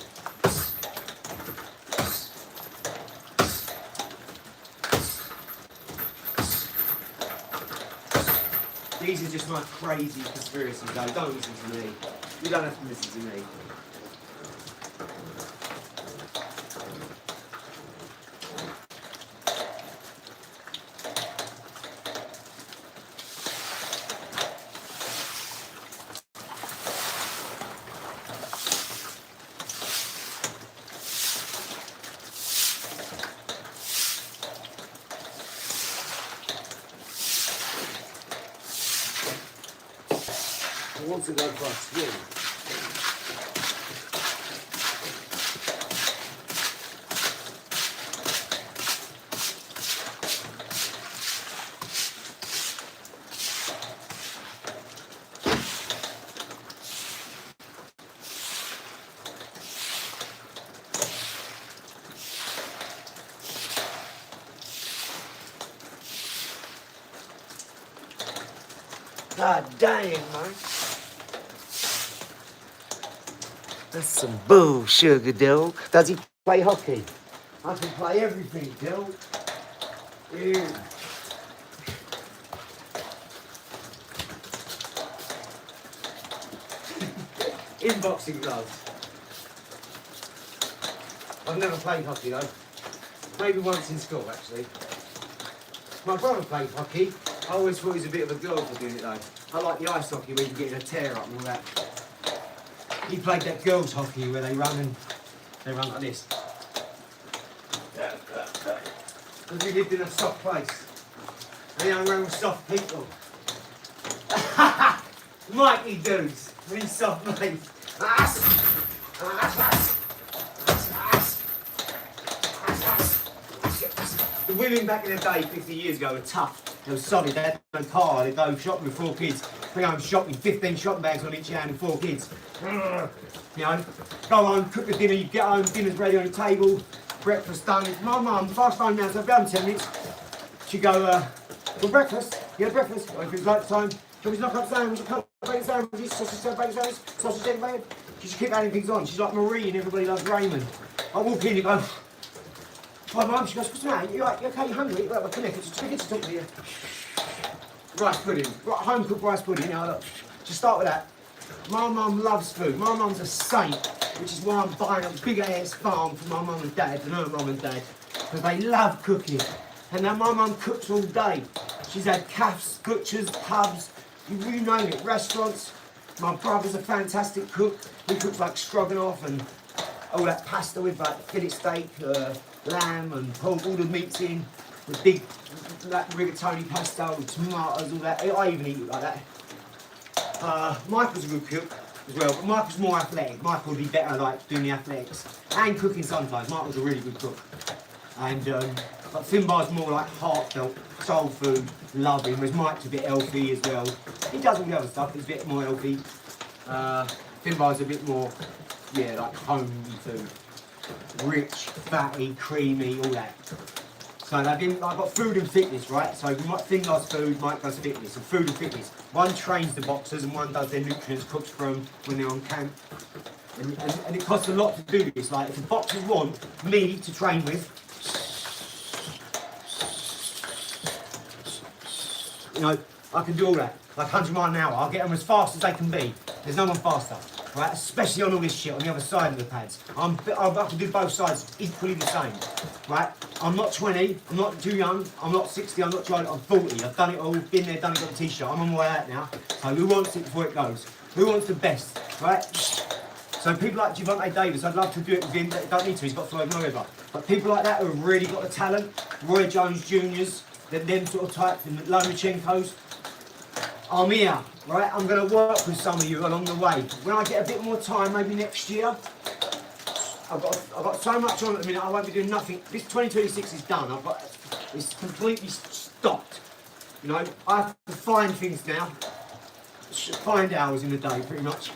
These are just my crazy conspiracies though, don't listen to me. You don't have to listen to me. I want to go for a swim. God damn, man. That's some bull, sugar dill. Does he play hockey? I can play everything, dill. Yeah. In boxing gloves. I've never played hockey though. Maybe once in school actually. My brother played hockey. I always thought he was a bit of a girl for doing it though. I like the ice hockey where you get a tear up and all that. He played that girls' hockey where they run like this. Because he lived in a soft place. And he hung around with soft people. Mikey dudes, really soft mates. The women back in the day, 50 years ago, were tough. They were solid, they had no car, they'd go shopping with 4 kids. Bring home shopping, 15 shopping bags on each hand and 4 kids. You know, go home, cook the dinner, you get home, dinner's ready on the table, breakfast done. My mum, fast phone now, so I'll be home in 10 minutes. She'd go, for breakfast, you had breakfast, or if it's lunch time, she'll knock up sandwiches, bacon sandwiches, sausage, bacon sandwiches, sausage, egg, bacon. She just keep adding things on. She's like Marie and everybody loves Raymond. I walk in and go, my mum, she goes, what's the matter? You okay, you hungry? Well, come here, just begin to talk to you. Rice pudding, home cooked rice pudding. Now look, just start with that. My mum loves food. My mum's a saint, which is why I'm buying a big ass farm for my mum and dad and her mum and dad, because they love cooking. And now my mum cooks all day. She's had cafes, butchers, pubs, you name it, restaurants. My brother's a fantastic cook. He cooks like stroganoff and all that pasta with like fillet steak, lamb and pork, all the meats in, with big like rigatoni pasta with tomatoes, all that. I even eat it like that. Michael's a good cook as well, but Michael's more athletic. Michael would be better like doing the athletics and cooking sometimes. Michael's a really good cook. And but Finbar's more like heartfelt, soul food, loving, whereas Mike's a bit healthy as well. He does all the other stuff, he's a bit more healthy. Finbar's a bit more, yeah, like homey food. Rich, fatty, creamy, all that. So I've got food and fitness, right? So Finn does food, Mike does fitness, and food and fitness. One trains the boxers and one does their nutrients, cooks for them when they're on camp. And it costs a lot to do this. Like if the boxers want me to train with, You know, I can do all that. Like 100 miles an hour. I'll get them as fast as they can be. There's no one faster, right? Especially on all this shit on the other side of the pads. I can do both sides equally the same, right? I'm not 20, I'm not too young, I'm not 60, I'm not trying, I'm 40. I've done it all, been there, done it, got the t-shirt. I'm on my way out now. So who wants it before it goes? Who wants the best, right? So people like Javante Davis, I'd love to do it with him, but don't need to, he's got to no river. But people like that who have really got the talent, Roy Jones Juniors, them sort of types, the Lomachenkos, I'm here, right? I'm going to work with some of you along the way. When I get a bit more time, maybe next year, I've got so much on at the minute, I won't be doing nothing. This 2026 is done, it's completely stopped. You know, I have to find things now, find hours in the day pretty much.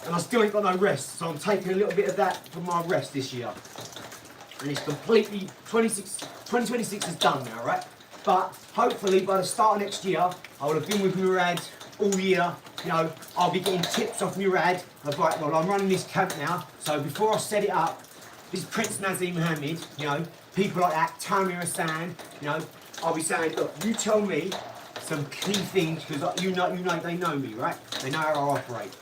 And I still ain't got no rest, so I'm taking a little bit of that for my rest this year. And it's completely, 2026 is done now, right? But hopefully by the start of next year, I will have been with Murad all year. You know, I'll be getting tips off Murad. Right, well, I'm running this camp now, so before I set it up, this is Prince Nazim Mohammed, you know, people like that, Tamir Hassan, you know, I'll be saying, look, you tell me some key things, because you know, they know me, right? They know how I operate.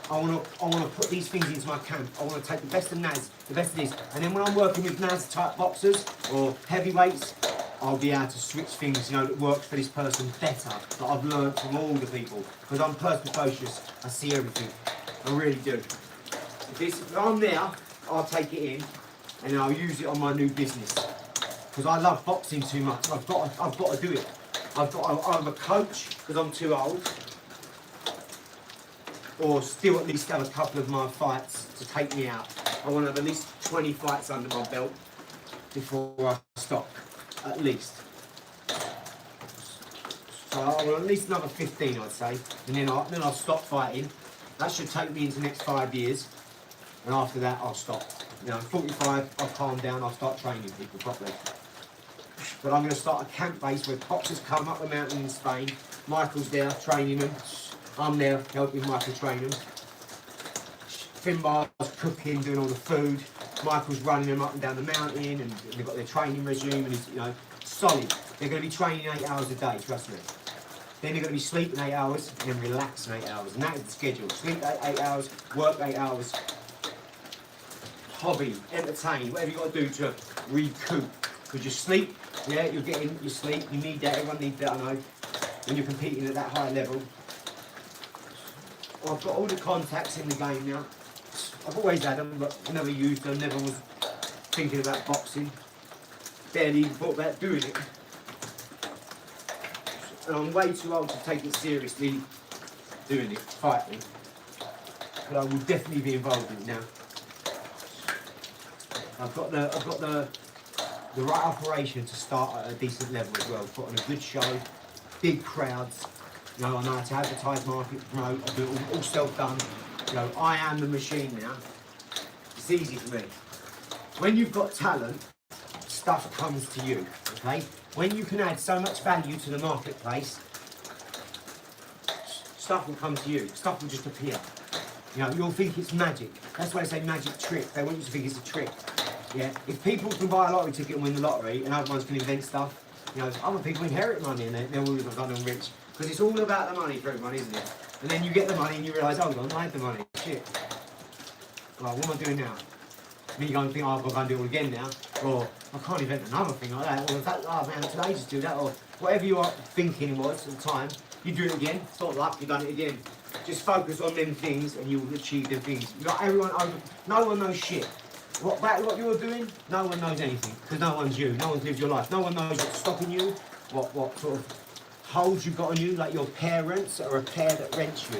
I want to put these things into my camp. I want to take the best of Naz, the best of this, and then when I'm working with Naz type boxers or heavyweights, I'll be able to switch things, you know, that works for this person better, that I've learned from all the people. Because I'm perspicacious, I see everything. I really do. If I'm there, I'll take it in, and then I'll use it on my new business. Because I love boxing too much. I've got to do it. I've got to either coach, because I'm too old, or still at least have a couple of my fights to take me out. I want to have at least 20 fights under my belt before I stop. At least. So I'll at least another 15, I'd say, and then I'll stop fighting. That should take me into the next 5 years, and after that I'll stop. You know, 45, I'll calm down, I'll start training people properly. But I'm going to start a camp base where boxers come up the mountain in Spain. Michael's there training them. I'm there helping Michael train them. Finbar's cooking, doing all the food. Michael's running them up and down the mountain, and they've got their training regime, and it's, you know, solid. They're going to be training 8 hours a day, trust me. Then they're going to be sleeping 8 hours, and then relaxing 8 hours, and that is the schedule. Sleep 8 hours, work 8 hours, hobby, entertain, whatever you got to do to recoup. Because you sleep, yeah, you're getting your sleep, you need that, everyone needs that, I know, when you're competing at that high level. I've got all the contacts in the game now. I've always had them, but never used them, never was thinking about boxing. Barely even thought about doing it. And I'm way too old to take it seriously, doing it, fighting. But I will definitely be involved in it now. I've got the right operation to start at a decent level as well. Put on a good show, big crowds. You know, I know how to advertise, market, promote. I do it all self-done. You know, I am the machine now. It's easy for me. When you've got talent, stuff comes to you, okay? When you can add so much value to the marketplace, stuff will come to you. Stuff will just appear. You know, you'll think it's magic. That's why they say magic trick. They want you to think it's a trick. Yeah? If people can buy a lottery ticket and win the lottery, and other ones can invent stuff, you know, other people inherit money and they're all of a sudden rich. Because it's all about the money for everyone, isn't it? And then you get the money and you realise, hold on, I had the money. Shit. Right, what am I doing now? Then you go and think, oh, I've got to go and do it all again now. Or, I can't invent another thing like that. Or, that, oh man, today just do that. Or, whatever your thinking was at the time, you do it again. It's not luck, you've done it again. Just focus on them things and you will achieve them things. You got everyone over, no one knows shit. What you're doing, no one knows anything. Because no one's you. No one's lived your life. No one knows what's stopping you. What sort of holds you've got on you, like your parents or a pair that rents you.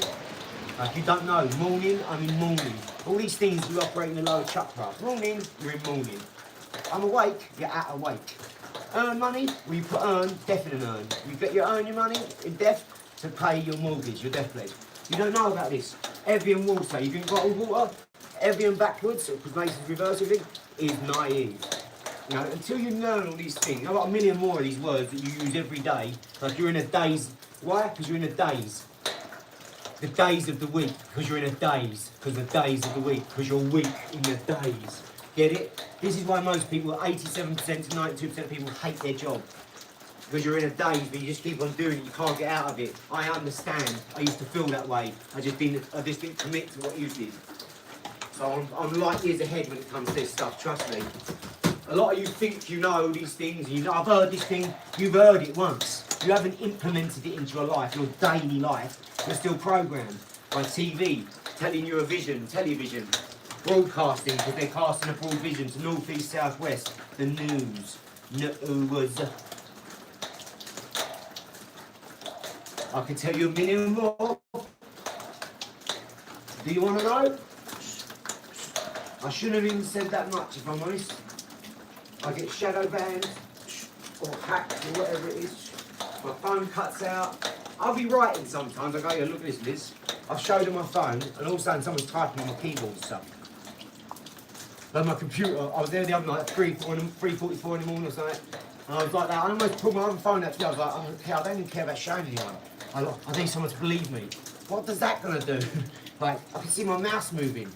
Like you don't know, morning, I'm in morning. All these things you operate in the lower chakra. Morning, you're in morning. I'm awake, you're at awake. Earn money, well you put earn, definite earn. You earn your money in death to pay your mortgage, your death pledge. You don't know about this. Evian water, you drink bottled water, Evian backwards, because Mason's reverse everything, is naive. You know, until you learn all these things, I've got a million more of these words that you use every day. Like you're in a daze. Why? Because you're in a daze. The days of the week, because you're in a daze. Because the days of the week, because you're weak in the days. Get it? This is why most people, 87% to 92% of people hate their job. because you're in a daze, but you just keep on doing it, you can't get out of it. I understand. I used to feel that way. I just didn't commit to what you did. So I'm light years ahead when it comes to this stuff, trust me. A lot of you think you know these things, you know, I've heard this thing, you've heard it once. You haven't implemented it into your life, your daily life. You're still programmed by TV, telling you a vision, television, broadcasting, because they're casting a broad vision to north, east, south, west. The news. News. I can tell you a million more. Do you want to know? I shouldn't have even said that much, if I'm honest. I get shadow banned, or hacked, or whatever it is. My phone cuts out. I'll be writing sometimes. I go, yeah, look at this, Liz. I've showed her my phone, and all of a sudden someone's typing on my keyboard and stuff. But my computer, I was there the other night at 3:44 in the morning or something, and I was like that. I almost pulled my other phone out to me. I was like, I don't even care about showing anyone. I need someone to believe me. What is that gonna do? Like, I can see my mouse moving.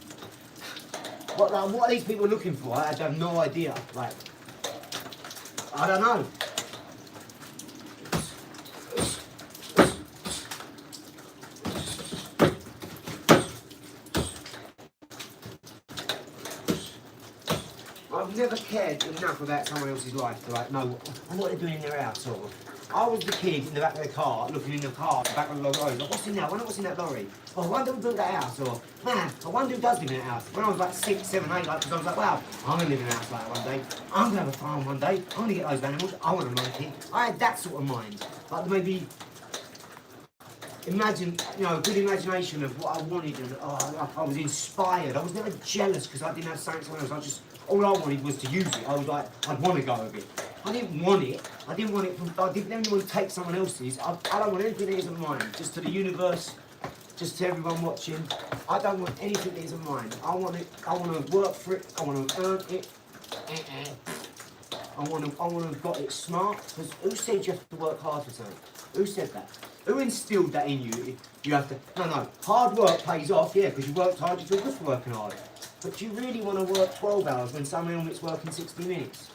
What are these people looking for? I have no idea. Like, I don't know. I've never cared enough about someone else's life to like know what they're doing in their house. Or I was the kid in the back of the car, looking in the car, back of the lorry, like, what's in there? I wonder what's in that lorry. Oh, I wonder who built that house. Or, man, I wonder who does live in that house. When I was like 6, 7, 8, like, because I was like, wow, I'm going to live in a house like that one day. I'm going to have a farm one day. I'm going to get those animals. I want a monkey. I had that sort of mind. Like, maybe imagine, you know, a good imagination of what I wanted. And I was inspired. I was never jealous because I didn't have something someone else. I just, all I wanted was to use it. I was like, I'd want to go with it. I didn't want it. I didn't want to take someone else's. I don't want anything that isn't mine. Just to the universe, just to everyone watching. I don't want anything that isn't mine. I want it. I want to work for it. I want to earn it. I want to have got it smart. Because who said you have to work hard for something? Who said that? Who instilled that in you? You have to. No. Hard work pays off. Yeah, because you worked hard. You feel good for working hard. But do you really want to work 12 hours when someone else working 60 minutes?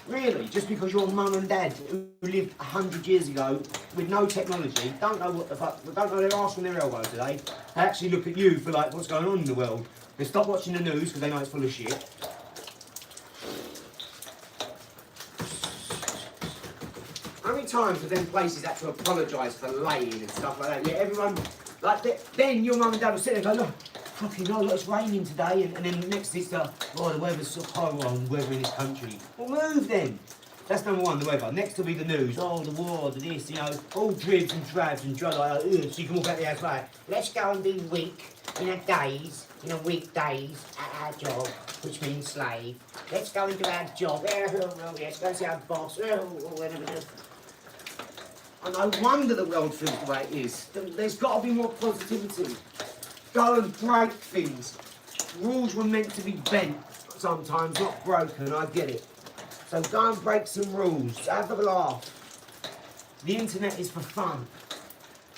Really? Just because your mum and dad, who lived 100 years ago with no technology, don't know what the fuck, don't know their arse from their elbow today, they actually look at you for like, what's going on in the world. They stop watching the news because they know it's full of shit. How many times have them places had to apologise for laying and stuff like that? Yeah, everyone, like, then your mum and dad will sit there and go, look, fucking hell, look, it's raining today, and then next it's the weather's so horrible, weather in this country. Well, move then. That's number one, the weather. Next will be the news. Oh, the war, the this, you know, all dribs and drabs and drug like that. So you can walk out the house like, let's go and be weekdays at our job, which means slave. Let's go and do our job. Let's go see our boss. And no wonder the world feels the way it is. There's got to be more positivity. Go and break things. Rules were meant to be bent sometimes, not broken, I get it. So go and break some rules, have a laugh. The internet is for fun.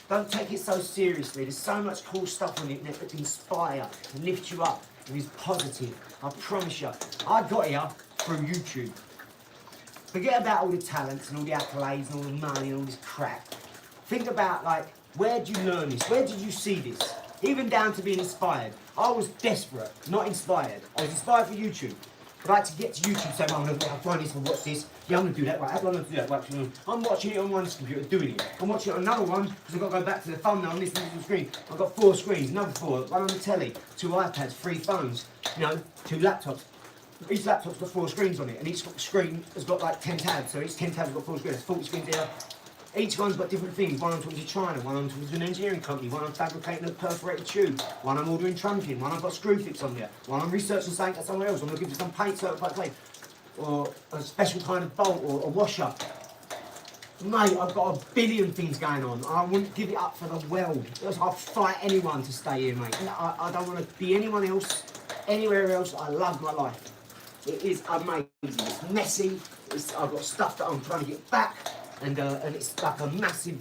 Don't take it so seriously. There's so much cool stuff on the internet that can inspire and lift you up and is positive. I promise you. I got here through YouTube. Forget about all the talents and all the accolades and all the money and all this crap. Think about, like, where did you learn this? Where did you see this? Even down to being inspired. I was desperate, not inspired. I was inspired for YouTube. But I had to get to YouTube saying, I'm going to find this and watch this. Yeah, I'm going to do that. Right, how do I do that? Right, I'm watching it on one computer, doing it. I'm watching it on another one, because I've got to go back to the thumbnail on this little screen. I've got 4 screens, another 4, one on the telly, 2 iPads, 3 phones, 2 laptops. Each laptop's got 4 screens on it, and each screen has got like 10 tabs. So each 10 tabs has got 4 screens. There's 40 screens here. Each one's got different things. One I'm talking to China, one I'm talking to an engineering company, one I'm fabricating a perforated tube, one I'm ordering trunking, one I've got screw fix on there, one I'm researching something at somewhere else, I'm looking for some paint certified paint, or a special kind of bolt, or a washer. Mate, I've got a billion things going on. I wouldn't give it up for the world. I'll fight anyone to stay here, mate. I don't want to be anyone else, anywhere else. I love my life. It is amazing. It's messy. I've got stuff that I'm trying to get back. And it's like a massive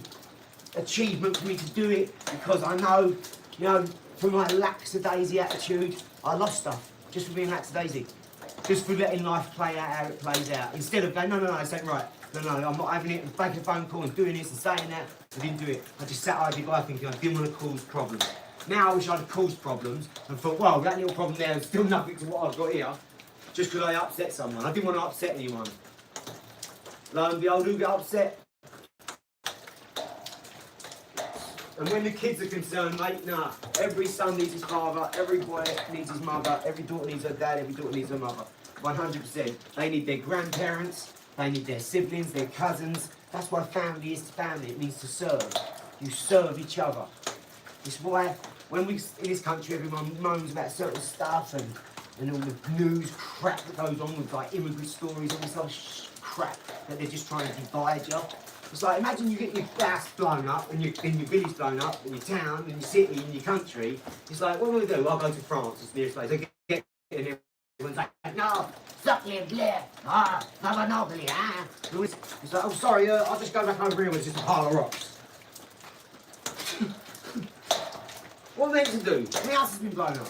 achievement for me to do it, because I know, from my lackadaisy attitude, I lost stuff just for being lackadaisy. Just for letting life play out how it plays out. Instead of going, no, this ain't right. No, I'm not having it, and making a phone call and doing this and saying that. I didn't do it. I just sat Ady Baby thinking I didn't want to cause problems. Now I wish I'd have caused problems and thought, well, that little problem there is still nothing to what I've got here, just because I upset someone. I didn't want to upset anyone. Lo and behold, who get upset? And when the kids are concerned, mate, nah. Every son needs his father, every boy needs his mother, every daughter needs her dad, every daughter needs her mother. 100%. They need their grandparents, they need their siblings, their cousins. That's what family is to family. It means to serve. You serve each other. It's why when we, in this country, everyone moans about certain stuff and all the news crap that goes on with like immigrant stories, all this other crap that they're just trying to divide you. It's like, imagine you get your house blown up and your village blown up and your town and your city and your country. It's like, what do we do? I'll go to France, it's the nearest place. They get in everyone's like, no, suck your bleh, no monopoly, ah. It's like, oh, sorry, I'll just go back over here with just a pile of rocks. What are they meant to do? The house has been blown up.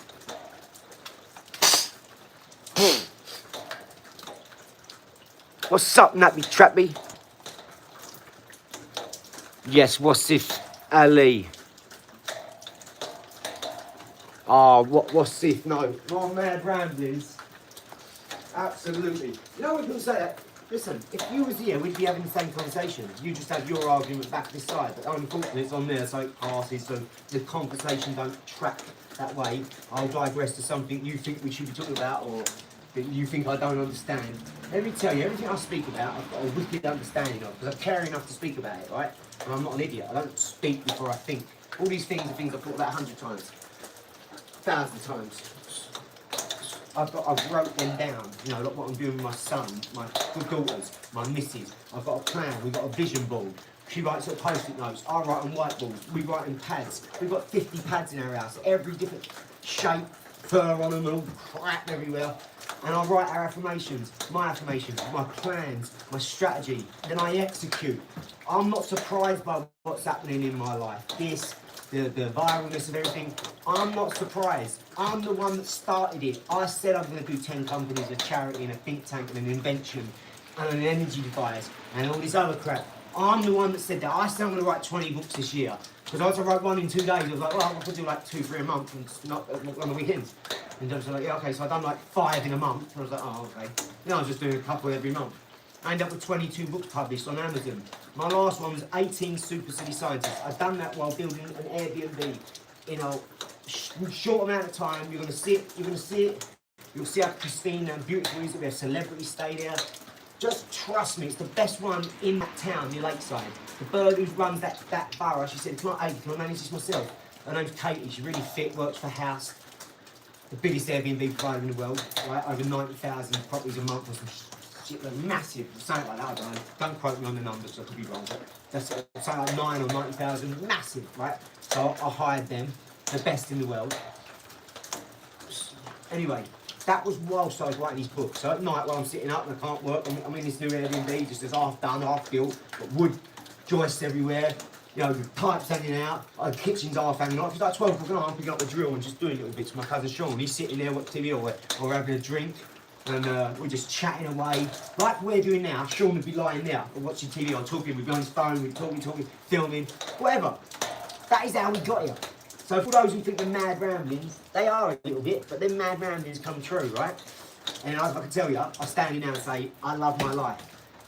What's up, Nappy Trappy? Yes, what's if Ali? What's if? No, more mad ramblings. Absolutely. You know what people say that? Listen, if you was here, we'd be having the same conversation. You just had your argument back this side, but unfortunately it's on there, so it passes, so the conversation don't track that way. I'll digress to something you think we should be talking about, or that you think I don't understand. Let me tell you, everything I speak about, I've got a wicked understanding of, because I care enough to speak about it, right? And I'm not an idiot. I don't speak before I think. All these things are things I've thought about 100 times, 1,000 times. I've wrote them down, you know, like what I'm doing with my son, my good daughters, my missus. I've got a plan, we've got a vision board. She writes at post-it notes, I write on whiteboards, we write in pads. We've got 50 pads in our house, every different shape, fur on them, and all crap everywhere. And I write our affirmations, my plans, my strategy, then I execute. I'm not surprised by what's happening in my life. The viralness of everything, I'm not surprised. I'm the one that started it. I said I'm going to do 10 companies, a charity and a think tank and an invention and an energy device and all this other crap. I'm the one that said that. I said I'm going to write 20 books this year. Because I was to write one in 2 days. I was like, well, I could do like 2, 3 a month and not on the weekends. And I was like, yeah, okay, so I've done like 5 in a month. I was like, oh, okay. Then I was just doing a couple every month. I ended up with 22 books published on Amazon. My last one was 18 Super City Scientists. I've done that while building an Airbnb in a short amount of time. You're going to see it. You'll see how pristine and beautiful it is. We have celebrities stay there. Just trust me, it's the best one in that town, near Lakeside. The bird who runs that borough, she said, can I manage this myself? Her name's Katie, she's really fit, works for House. The biggest Airbnb provider in the world, right? Over 90,000 properties a month or some shit, they're massive, something like that, I don't know. Don't quote me on the numbers, I could be wrong, but that's something like 9 or 90,000, massive, right? So I hired them, the best in the world. Anyway, that was whilst I was writing these books. So at night while I'm sitting up and I can't work, I'm in this new Airbnb, just as half done, half built, got wood joists everywhere, you know, the pipes hanging out, the kitchen's half hanging off. It's like 12 o'clock at night, I'm picking up the drill and just doing little bits. My cousin Sean, he's sitting there watching TV or having a drink, and we're just chatting away. Like we're doing now, Sean would be lying there or watching TV or talking, we'd be on his phone, we'd talking, filming, whatever. That is how we got here. So for those who think they're mad ramblings, they are a little bit, but then mad ramblings come true, right? And I can tell you, I stand here now and say, I love my life.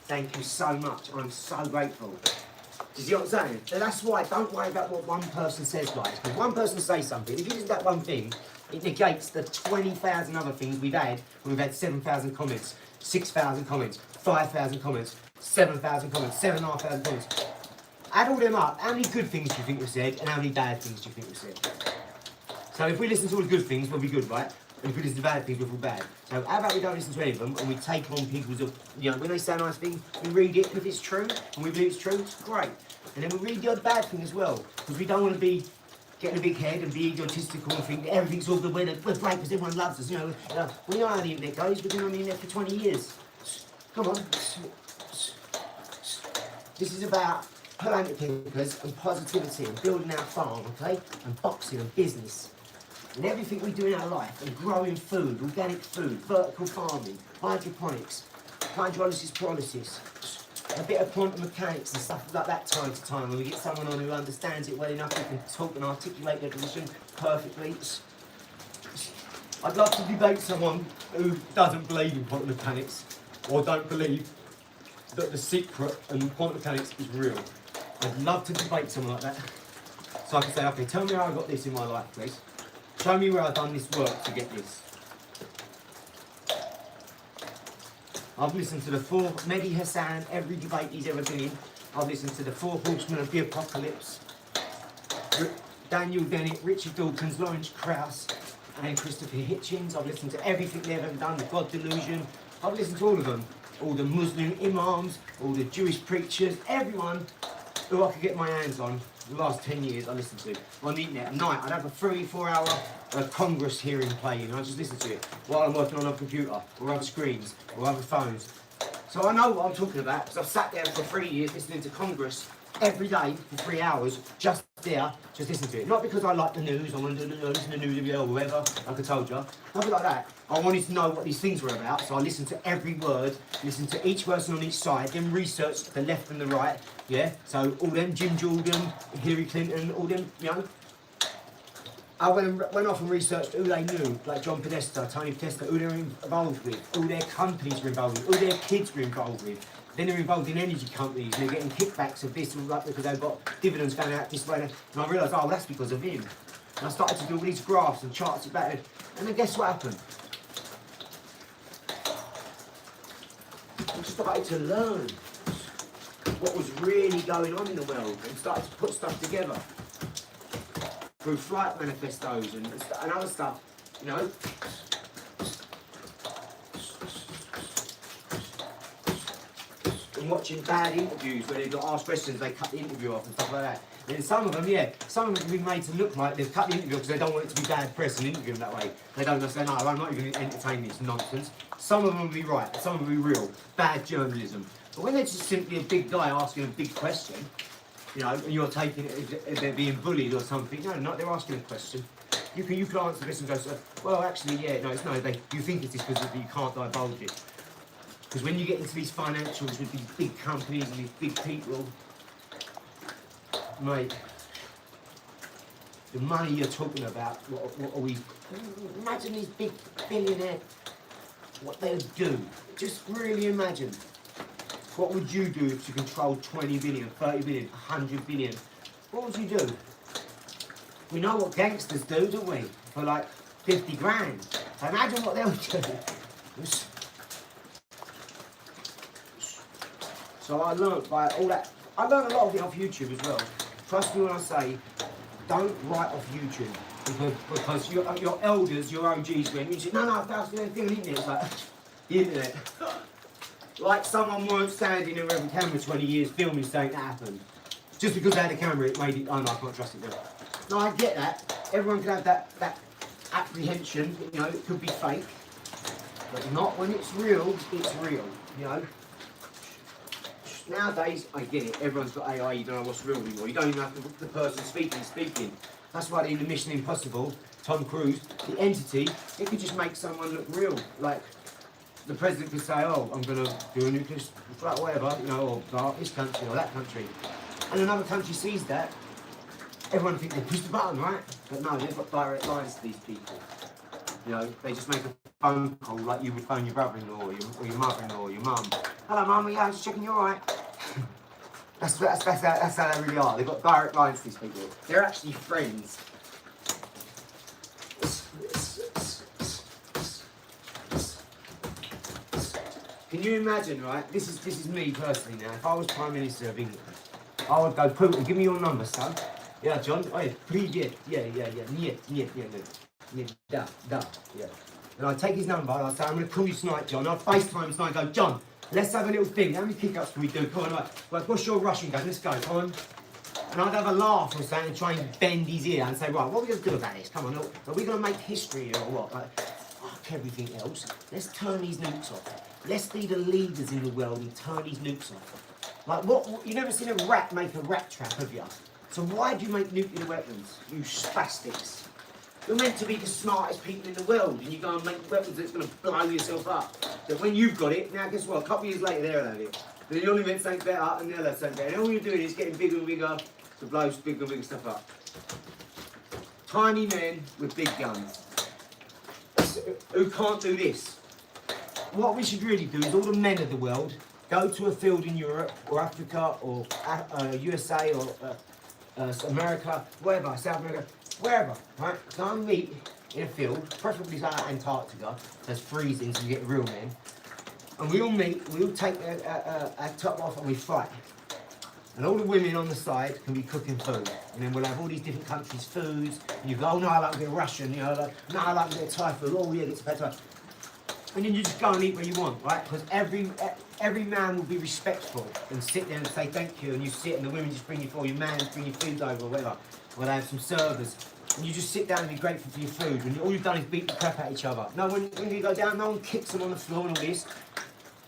Thank you so much. I'm so grateful. Do you see what I'm saying? So that's why, don't worry about what one person says, guys. Because one person says something, if you do that one thing, it negates the 20,000 other things we've had. We've had 7,000 comments, 6,000 comments, 5,000 comments, 7,000 comments, 7,500 comments. Add all them up, how many good things do you think were said, and how many bad things do you think were said? So if we listen to all the good things, we'll be good, right? And if we listen to bad things, we'll feel bad. So how about we don't listen to any of them, and we take on people's, you know, when they say nice things, we read it, and if it's true, and we believe it's true, it's great. And then we read the odd bad thing as well, because we don't want to be getting a big head and be egotistical and think that everything's all good, we're great because everyone loves us, you know. We are on the internet, guys, we've been on the internet for 20 years. Come on. This is about planet pickers and positivity and building our farm, okay? And boxing and business. And everything we do in our life, and growing food, organic food, vertical farming, hydroponics, hydrolysis, pyrolysis, a bit of quantum mechanics and stuff like that time to time. When we get someone on who understands it well enough, who can talk and articulate their position perfectly. I'd love to debate someone who doesn't believe in quantum mechanics or don't believe that the secret and quantum mechanics is real. I'd love to debate someone like that. So I can say, okay, tell me how I got this in my life, please. Show me where I've done this work to get this. I've listened to the four, Mehdi Hassan, every debate he's ever been in. I've listened to the four horsemen of the apocalypse. Daniel Dennett, Richard Dawkins, Lawrence Krauss, and Christopher Hitchens. I've listened to everything they've ever done, the God Delusion. I've listened to all of them. All the Muslim imams, all the Jewish preachers, everyone who I could get my hands on the last 10 years I listened to. On the internet at night, I'd have a 3-4 hour Congress hearing playing and I just listen to it while I'm working on a computer or other screens or other phones. So I know what I'm talking about because I've sat there for 3 years listening to Congress every day for 3 hours, just there, just listen to it. Not because I like the news, I want to listen to the news or whatever, like I told you. Nothing like that. I wanted to know what these things were about, so I listened to every word, listened to each person on each side, then researched the left and the right, yeah? So all them, Jim Jordan, Hillary Clinton, all them, you know? I went off and researched who they knew, like John Podesta, Tony Podesta, who they were involved with, who their companies were involved with, who their kids were involved with. Then they're involved in energy companies, they're getting kickbacks of this and that because they've got dividends going out this way. And I realised, oh, that's because of him. And I started to do all these graphs and charts about it. And then guess what happened? I started to learn what was really going on in the world and started to put stuff together through flight manifestos and other stuff, you know. And watching bad interviews where they've got asked questions, they cut the interview off and stuff like that. And some of them, yeah, some of them have been made to look like they've cut the interview because they don't want it to be bad press and interview them that way. They don't understand, no, I'm not even going to entertain this nonsense. Some of them will be right, some will be real, bad journalism. But when they're just simply a big guy asking a big question, you know, and you're taking it as they're being bullied or something, no, not, they're asking a question. You can answer this and go, well, actually, yeah, no, it's no, you think it's this because you can't divulge it. Because when you get into these financials with these big companies and these big people, mate, the money you're talking about, what are we... Imagine these big billionaires, what they would do. Just really imagine. What would you do if you controlled 20 billion, 30 billion, 100 billion? What would you do? We know what gangsters do, don't we? For like 50 grand. So imagine what they would do. So I learned by all that. I learned a lot of it off YouTube as well. Trust me when I say, don't write off YouTube because your elders, your OGs went. You say, no, that's the thing on the internet. It's like the internet. Like someone weren't standing in front of a camera 20 years filming something that happened. Just because they had a camera, it made it. Oh no, I can't trust it now. No, I get that. Everyone can have that apprehension. You know, it could be fake, but not when it's real. It's real. You know. Nowadays, I get it. Everyone's got AI. You don't know what's real anymore. You don't even have the person speaking. That's why in the Mission Impossible, Tom Cruise, the entity, it could just make someone look real. Like the president could say, "Oh, I'm going to do a nuclear strike, whatever," you know, or blow up this country or that country, and another country sees that. Everyone thinks they push the button, right? But no, they've got direct lines to these people. You know, they just make a phone call like you would phone your brother-in-law or your mother-in-law or your mum. Hello, mum. Yeah, just checking you're all right. That's how they really are. They've got direct lines to these people. They're actually friends. Can you imagine, right? This is me personally now. If I was Prime Minister of England, I would go, Putin, give me your number, son. Yeah, John. Oh, yeah, привет. Yeah. Нет, да, yeah. And I'd take his number and I'd say, I'm going to call you tonight, John. I'd FaceTime him tonight and go, John, let's have a little thing. How many kick-ups can we do? Come on, right. What's your Russian game? Let's go, come on. And I'd have a laugh or something and try and bend his ear and say, right, what are we going to do about this? Come on, are we going to make history here or what? Like, fuck everything else. Let's turn these nukes off. Let's be the leaders in the world and turn these nukes off. Like, what? You never seen a rat make a rat trap, have you? So why do you make nuclear weapons, you spastics? You're meant to be the smartest people in the world, and you go and make weapons that's going to blow yourself up. But when you've got it, now guess what? A couple of years later, they'll have it. Then you only meant something better and the other something better. And all you're doing is getting bigger and bigger to blow bigger and bigger stuff up. Tiny men with big guns. Who can't do this. What we should really do is all the men of the world go to a field in Europe or Africa or USA or America, wherever, South America, wherever, right? Go and meet in a field, preferably like Antarctica, that's freezing so you get real men. And we all meet, we all take our top off and we fight. And all the women on the side can be cooking food. And then we'll have all these different countries' foods. And you go, oh no, I like a bit of Russian, you know, like, no, I like a bit of Thai food, oh yeah, get some Thai. And then you just go and eat where you want, right? Because every man will be respectful and sit there and say thank you. And you sit and the women just bring you food, your man bring your food over or whatever. Or they have some servers. And you just sit down and be grateful for your food. And all you've done is beat the crap out of each other. No, when you go down, no one kicks them on the floor and all this.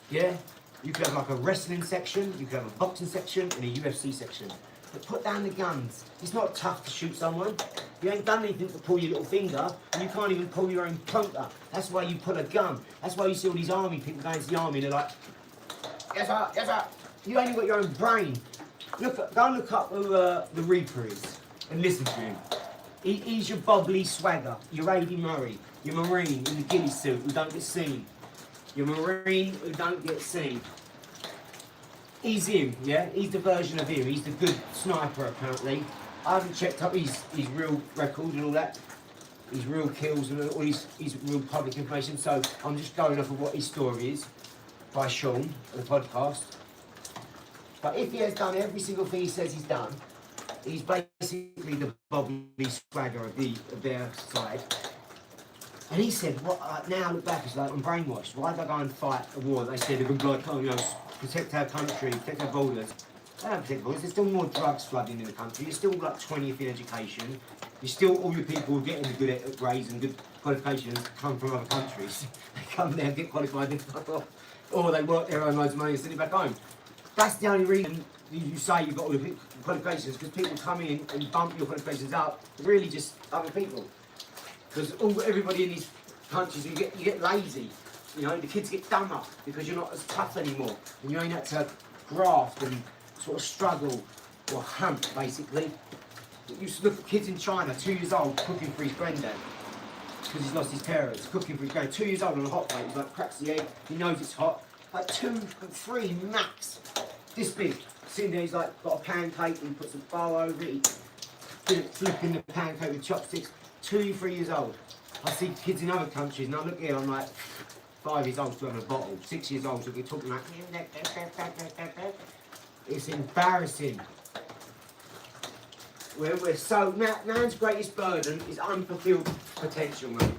Yeah? You could have like a wrestling section, you could have a boxing section, and a UFC section. But put down the guns. It's not tough to shoot someone. You ain't done anything to pull your little finger, and you can't even pull your own plunker. That's why you pull a gun. That's why you see all these army people going to the army, and they're like, yes sir, yes sir. You ain't got your own brain. Go and look up who the Reaper is, and listen to him. He's your bubbly swagger, your Ady Murray, your Marine in the ghillie suit who don't get seen. Your Marine who don't get seen. He's him, yeah? He's the version of him. He's the good sniper, apparently. I haven't checked up his real record and all that. His real kills and all his real public information. So I'm just going off of what his story is by Sean, the podcast. But if he has done every single thing he says he's done, he's basically the bubbly swagger of their side. And he said, "What? Now I look back, it's like I'm brainwashed. Why did I go and fight a war?" They said they would like, oh, you know, protect our country, protect our borders. They don't protect borders. There's still more drugs flooding in the country. You're still like 20th in education. You're still all your people getting the good grades and good qualifications come from other countries. They come there, get qualified, and fuck off, or they work their own loads of money and send it back home. That's the only reason you say you've got all the qualifications, because people come in and bump your qualifications up. Really, just other people. Because everybody in these countries, you get lazy. You know, the kids get dumber because you're not as tough anymore. And you ain't had to graft and sort of struggle or hunt, basically. You used to look at kids in China, 2 years old, cooking for his granddad. Because he's lost his parents, cooking for his granddad. 2 years old on a hot plate, he's like, cracks the egg, he knows it's hot. Like 2 and 3 max. This big. Sitting there, he's like, got a pancake and puts some flour over it. He's flipping the pancake with chopsticks. 2, 3 years old. I see kids in other countries and I look here, I'm like 5 years old still having a bottle, 6 years old, so we're talking like, it's embarrassing. We're so, man's greatest burden is unfulfilled potential, mate.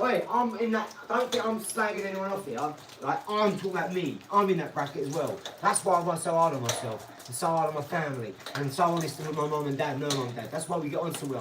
Wait, I'm in that, don't think I'm slagging anyone off here, like, I'm talking about me, I'm in that bracket as well. That's why I work so hard on myself, and so hard on my family, and so honest with my mum and dad, no mum and dad. That's why we get on so well.